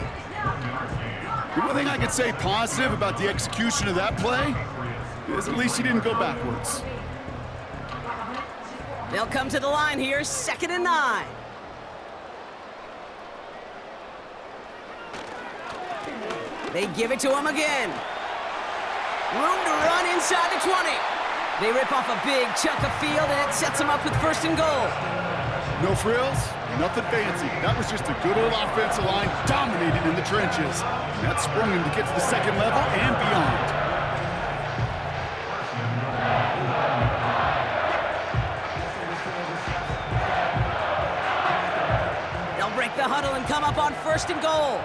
Speaker 3: The one thing I could say positive about the execution of that play is at least he didn't go backwards.
Speaker 2: They'll come to the line here, 2nd and 9. They give it to him again. Room to run inside the 20. They rip off a big chunk of field, and it sets them up with 1st and goal.
Speaker 3: No frills, nothing fancy. That was just a good old offensive line dominating in the trenches. And that sprung him to get to the 2nd level and beyond.
Speaker 2: They'll break the huddle and come up on 1st and goal.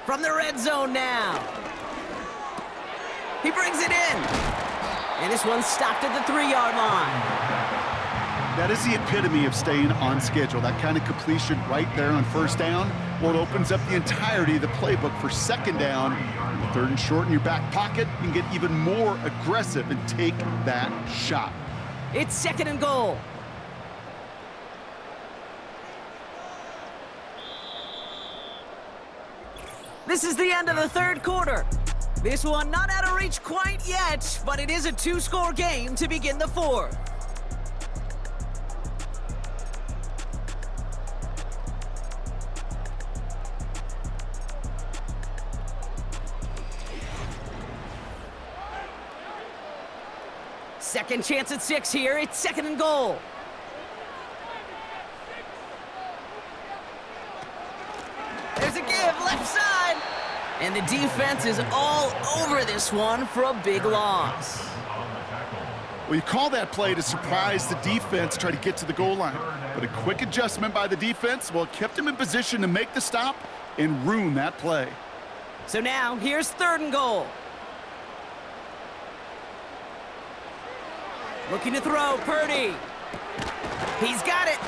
Speaker 2: From the red zone now. He brings it in. And this one's stopped at the 3-yard line.
Speaker 3: That is the epitome of staying on schedule. That kind of completion right there on 1st down. Well, it opens up the entirety of the playbook for 2nd down. 3rd and short in your back pocket, you can get even more aggressive and take that shot.
Speaker 2: It's 2nd and goal. This is the end of the 3rd quarter. This one not out of reach quite yet, but it is a 2-score game to begin the 4th. Second chance at 6 here. It's 2nd and goal. There's a give, left side. And the defense is all over this one for a big loss.
Speaker 3: Well, you call that play to surprise the defense, try to get to the goal line. But a quick adjustment by the defense, well, it kept him in position to make the stop and ruin that play.
Speaker 2: So now, here's 3rd and goal. Looking to throw, Purdy. He's got it.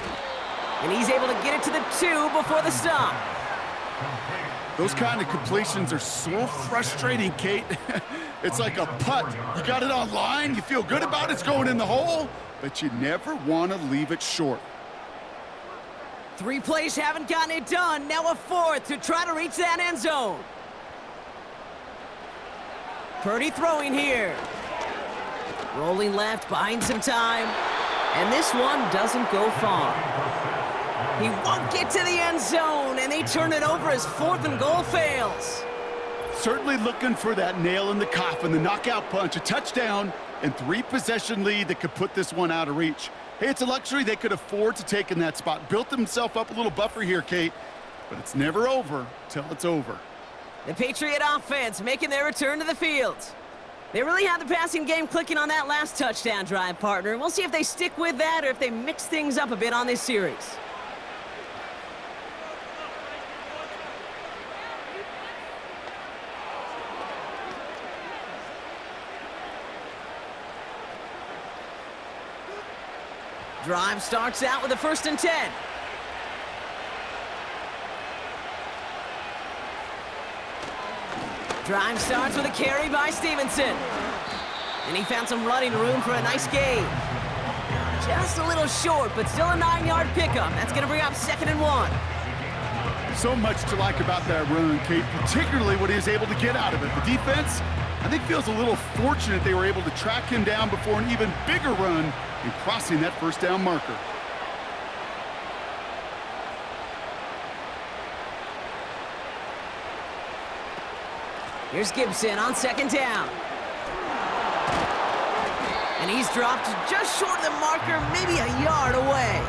Speaker 2: And he's able to get it to the 2 before the stop.
Speaker 3: Those kind of completions are so frustrating, Kate. It's like a putt. You got it on line, you feel good about it's going in the hole, but you never want to leave it short.
Speaker 2: 3 plays haven't gotten it done. Now a 4th to try to reach that end zone. Purdy throwing here. Rolling left, buying some time. And this one doesn't go far. He won't get to the end zone, and they turn it over as 4th and goal fails.
Speaker 3: Certainly looking for that nail in the coffin, the knockout punch, a touchdown, and 3-possession lead that could put this one out of reach. Hey, it's a luxury they could afford to take in that spot. Built himself up a little buffer here, Kate, but it's never over till it's over.
Speaker 2: The Patriot offense making their return to the field. They really had the passing game clicking on that last touchdown drive, partner. We'll see if they stick with that or if they mix things up a bit on this series. Drive starts out with a 1st and 10. Drive starts with a carry by Stevenson. And he found some running room for a nice gain. Just a little short, but still a 9-yard pickup. That's going to bring up 2nd and 1.
Speaker 3: So much to like about that run, Kate, particularly what he was able to get out of it. The defense, I think, feels a little fortunate they were able to track him down before an even bigger run and crossing that 1st down marker.
Speaker 2: Here's Gibson on 2nd down. And he's dropped just short of the marker, maybe a yard away.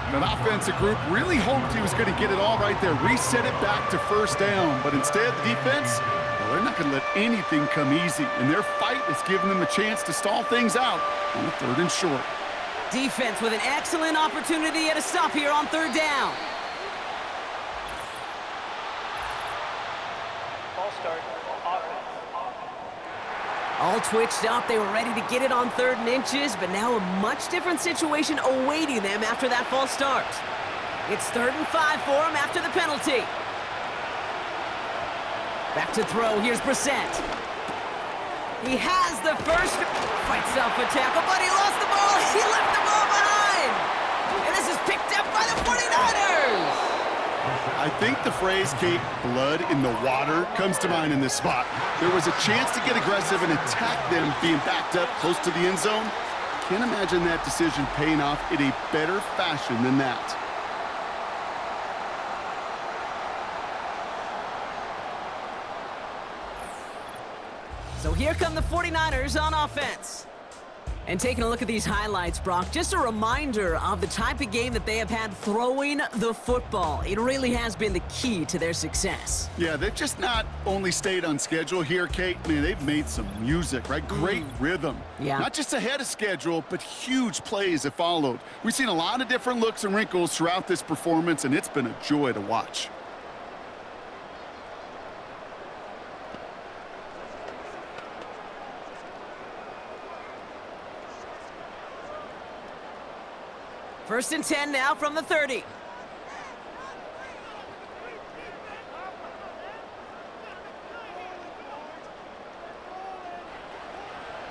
Speaker 3: That offensive group really hoped he was going to get it all right there, reset it back to 1st down. But instead, the defense, well, they're not going to let anything come easy. And their fight is giving them a chance to stall things out on a 3rd and short.
Speaker 2: Defense with an excellent opportunity at a stop here on 3rd down.
Speaker 4: Ball start, offense.
Speaker 2: All twitched up, they were ready to get it on 3rd and inches, but now a much different situation awaiting them after that false start. It's 3rd and 5 for them after the penalty. Back to throw, here's Brissett. He has the first, fights off a tackle, but he lost the ball. He left the ball behind. And this is picked up by the 49ers.
Speaker 3: I think the phrase, Kate, blood in the water, comes to mind in this spot. There was a chance to get aggressive and attack them being backed up close to the end zone. Can't imagine that decision paying off in a better fashion than that.
Speaker 2: So here come the 49ers on offense. And taking a look at these highlights, Brock, just a reminder of the type of game that they have had throwing the football. It really has been the key to their success.
Speaker 3: Yeah, they've just not only stayed on schedule here, Kate. I mean, they've made some music, right? Great rhythm.
Speaker 2: Yeah.
Speaker 3: Not just ahead of schedule, but huge plays have followed. We've seen a lot of different looks and wrinkles throughout this performance, and it's been a joy to watch.
Speaker 2: First and 10 now from the 30.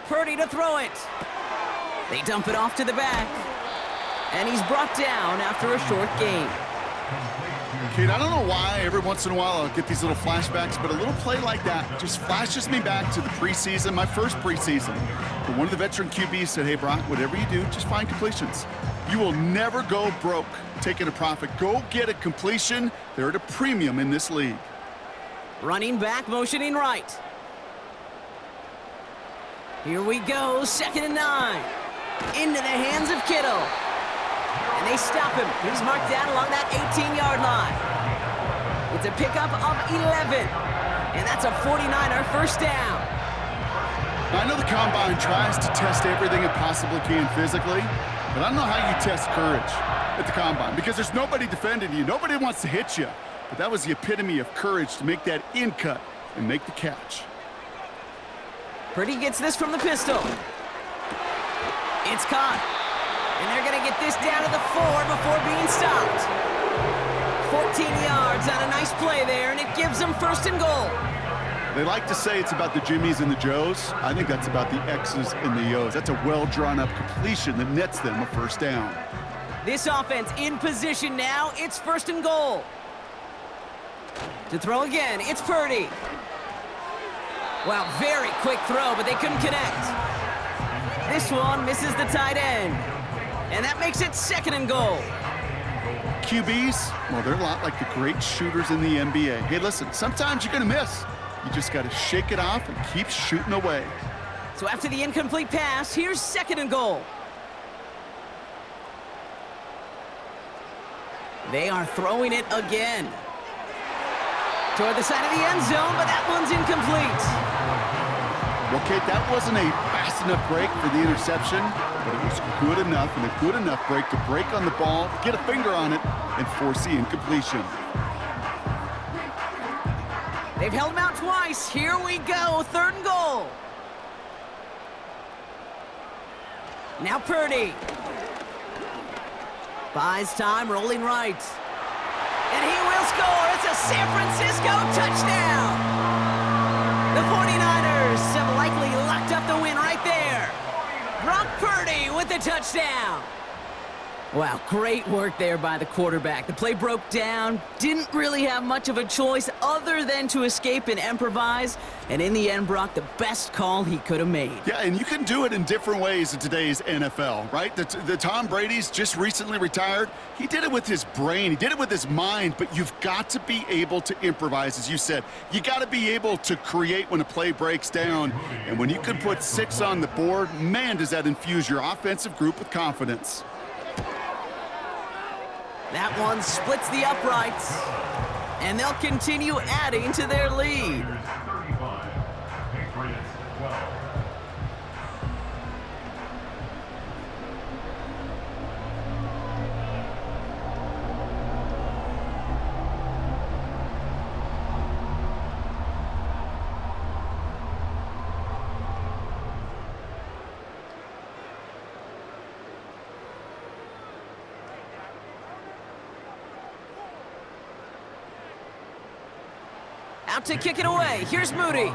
Speaker 2: Purdy to throw it. They dump it off to the back. And he's brought down after a short gain.
Speaker 3: Kate, I don't know why every once in a while I'll get these little flashbacks, but a little play like that just flashes me back to the preseason, my first preseason. But one of the veteran QBs said, hey, Brock, whatever you do, just find completions. You will never go broke taking a profit. Go get a completion. They're at a premium in this league.
Speaker 2: Running back, motioning right. Here we go, 2nd and 9. Into the hands of Kittle. And they stop him. He's marked down along that 18-yard line. It's a pickup of 11. And that's a 49er 1st down.
Speaker 3: I know the Combine tries to test everything it possibly can physically, but I don't know how you test courage at the Combine because there's nobody defending you. Nobody wants to hit you. But that was the epitome of courage to make that in cut and make the catch.
Speaker 2: Purdy gets this from the pistol. It's caught. And they're going to get this down to the 4 before being stopped. 14 yards on a nice play there, and it gives them 1st and goal.
Speaker 3: They like to say it's about the Jimmies and the Joes. I think that's about the X's and the O's. That's a well-drawn-up completion that nets them a 1st down.
Speaker 2: This offense in position now. It's 1st and goal. To throw again, it's Purdy. Wow, very quick throw, but they couldn't connect. This one misses the tight end. And that makes it 2nd and goal.
Speaker 3: QBs, well, they're a lot like the great shooters in the NBA. Hey, listen, sometimes you're going to miss. You just got to shake it off and keep shooting away.
Speaker 2: So after the incomplete pass, here's 2nd and goal. They are throwing it again. Toward the side of the end zone, but that one's incomplete.
Speaker 3: Well, Kate, that wasn't a fast enough break for the interception, but it was good enough and a good enough break to break on the ball, get a finger on it, and force the incompletion.
Speaker 2: They've held him out twice. Here we go, 3rd and goal. Now Purdy. Buys time, rolling right. And he will score. It's a San Francisco touchdown. The 49ers have likely locked up the win right there. Brock Purdy with the touchdown. Wow, great work there by the quarterback. The play broke down, didn't really have much of a choice other than to escape and improvise. And in the end, Brock, the best call he could have made.
Speaker 3: Yeah, and you can do it in different ways in today's NFL, right? The Tom Brady's just recently retired. He did it with his brain. He did it with his mind, but you've got to be able to improvise, as you said. You got to be able to create when a play breaks down. And when you can put 6 on the board, man, does that infuse your offensive group with confidence.
Speaker 2: That one splits the uprights, and they'll continue adding to their lead. Out to kick it away. Here's Moody.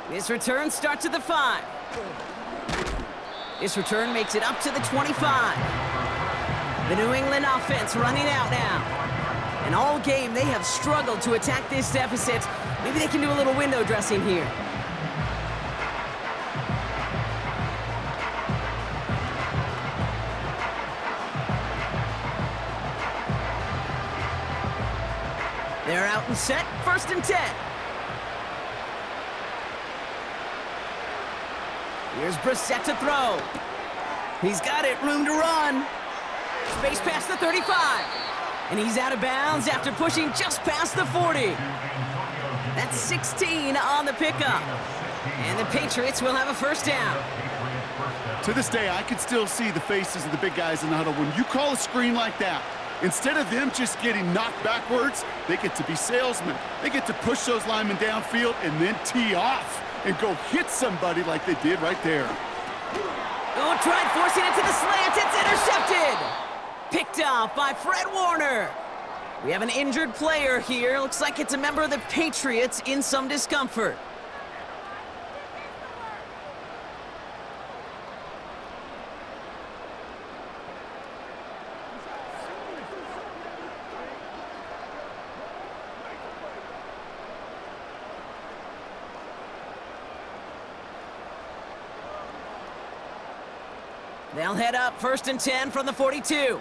Speaker 2: This return starts at the 5. This return makes it up to the 25. The New England offense running out now. And all game, they have struggled to attack this deficit. Maybe they can do a little window dressing here. They're out and set, 1st and 10. Here's Brissett to throw. He's got it, room to run. Space past the 35. And he's out of bounds after pushing just past the 40. That's 16 on the pickup. And the Patriots will have a 1st down.
Speaker 3: To this day, I can still see the faces of the big guys in the huddle. When you call a screen like that, instead of them just getting knocked backwards, they get to be salesmen. They get to push those linemen downfield and then tee off and go hit somebody like they did right there.
Speaker 2: Oh, tried forcing it to the slant. It's intercepted. Picked off by Fred Warner. We have an injured player here. Looks like it's a member of the Patriots in some discomfort. They'll head up 1st and 10 from the 42.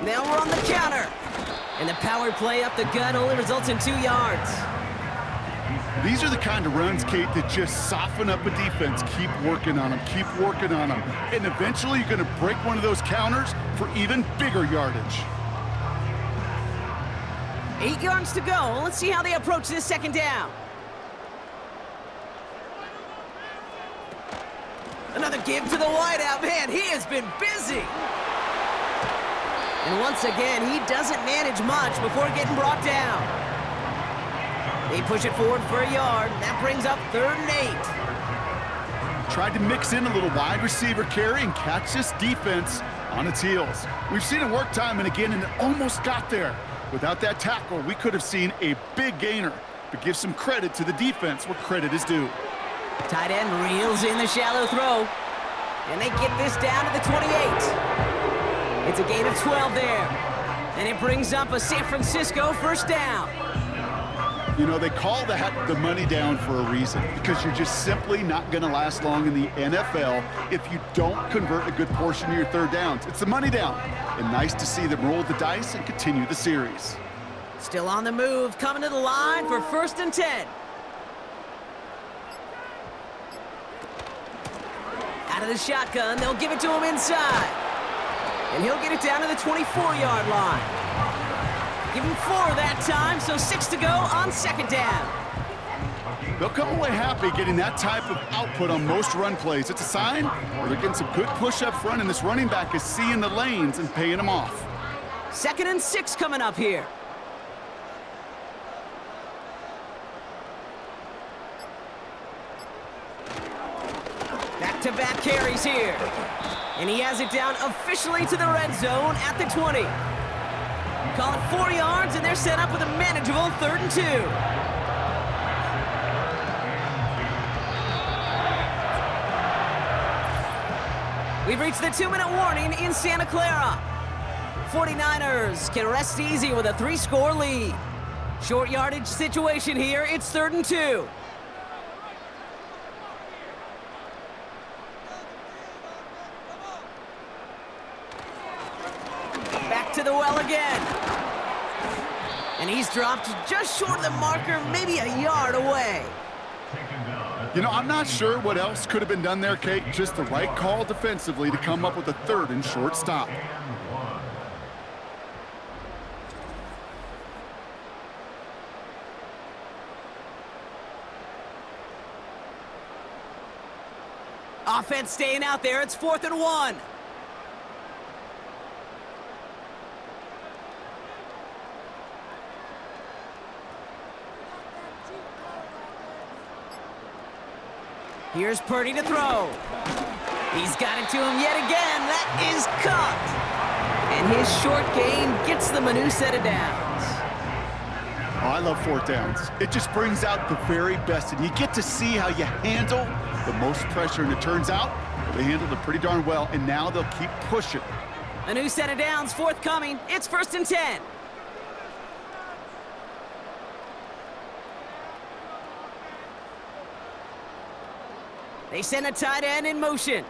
Speaker 2: Now we're on the counter. And the power play up the gut only results in 2 yards.
Speaker 3: These are the kind of runs, Kate, that just soften up a defense. Keep working on them, keep working on them. And eventually you're going to break one of those counters for even bigger yardage.
Speaker 2: 8 yards to go. Let's see how they approach this 2nd down. Another give to the wideout. Man, he has been busy. And once again, he doesn't manage much before getting brought down. They push it forward for a yard. That brings up 3rd and 8.
Speaker 3: Tried to mix in a little wide receiver carry and catch this defense on its heels. We've seen it work time and again, and it almost got there. Without that tackle, we could have seen a big gainer. But give some credit to the defense where credit is due.
Speaker 2: Tight end reels in the shallow throw. And they get this down to the 28. It's a gain of 12 there. And it brings up a San Francisco 1st down.
Speaker 3: You know, they call that the money down for a reason, because you're just simply not going to last long in the NFL if you don't convert a good portion of your 3rd downs. It's the money down. And nice to see them roll the dice and continue the series.
Speaker 2: Still on the move, coming to the line for 1st and 10. Out of the shotgun, they'll give it to him inside. And he'll get it down to the 24-yard line. Give him 4 that time, so 6 to go on 2nd down.
Speaker 3: They'll come away happy getting that type of output on most run plays. It's a sign where they're getting some good push up front, and this running back is seeing the lanes and paying them off.
Speaker 2: 2nd and 6 coming up here. Back-to-back carries here. And he has it down officially to the red zone at the 20. Call it 4 yards, and they're set up with a manageable 3rd and 2. We've reached the 2-minute warning in Santa Clara. 49ers can rest easy with a 3-score lead. Short yardage situation here. It's 3rd and 2. Back to the well again. And he's dropped just short of the marker, maybe a yard away.
Speaker 3: You know, I'm not sure what else could have been done there, Kate. Just the right call defensively to come up with a 3rd and short stop.
Speaker 2: Offense staying out there. It's 4th and 1. Here's Purdy to throw. He's got it to him yet again. That is caught. And his short gain gets them a new set of downs.
Speaker 3: Oh, I love 4th downs. It just brings out the very best, and you get to see how you handle the most pressure, and it turns out they handled it pretty darn well, and now they'll keep pushing.
Speaker 2: A new set of downs forthcoming. It's 1st and 10. They send a tight end in motion.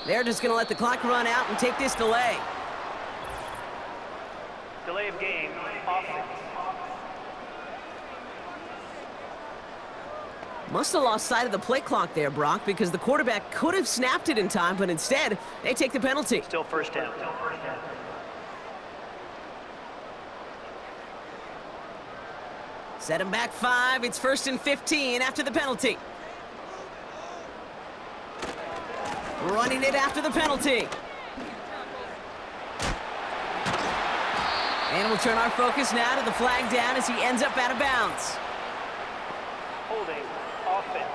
Speaker 2: They're just going to let the clock run out and take this delay.
Speaker 4: Delay of game, offense.
Speaker 2: Must have lost sight of the play clock there, Brock, because the quarterback could have snapped it in time, but instead, they take the penalty.
Speaker 4: Still 1st down.
Speaker 2: Set him back 5. It's 1st and 15 after the penalty. Running it after the penalty. And we'll turn our focus now to the flag down as he ends up out of bounds.
Speaker 4: Holding, offense.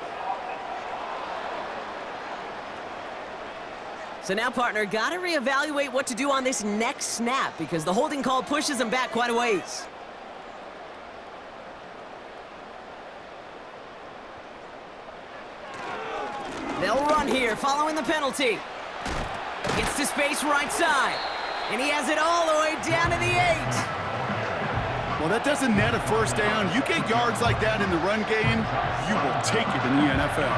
Speaker 2: So now, partner, got to reevaluate what to do on this next snap because the holding call pushes him back quite a ways. They'll run here following the penalty. Gets to space right side. And he has it all the way down to the 8.
Speaker 3: Well, that doesn't net a 1st down. You get yards like that in the run game, you will take it in the NFL.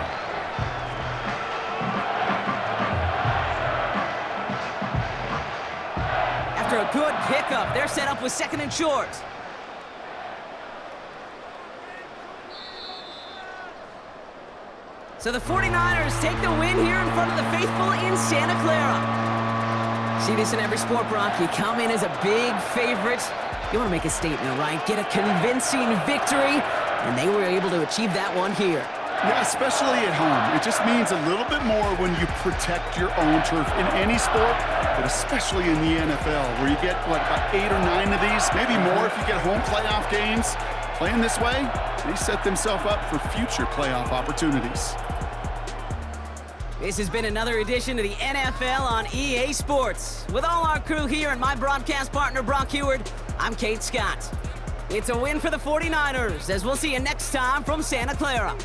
Speaker 2: After a good pickup, they're set up with 2nd and short. So the 49ers take the win here in front of the faithful in Santa Clara. See this in every sport, Brock. You come in as a big favorite. You want to make a statement, right? Get a convincing victory, and they were able to achieve that one here.
Speaker 3: Yeah, especially at home. It just means a little bit more when you protect your own turf in any sport, but especially in the NFL, where you get, what, about 8 or 9 of these, maybe more if you get home playoff games. Playing this way, they set themselves up for future playoff opportunities.
Speaker 2: This has been another edition of the NFL on EA Sports. With all our crew here and my broadcast partner, Brock Heward, I'm Kate Scott. It's a win for the 49ers, as we'll see you next time from Santa Clara.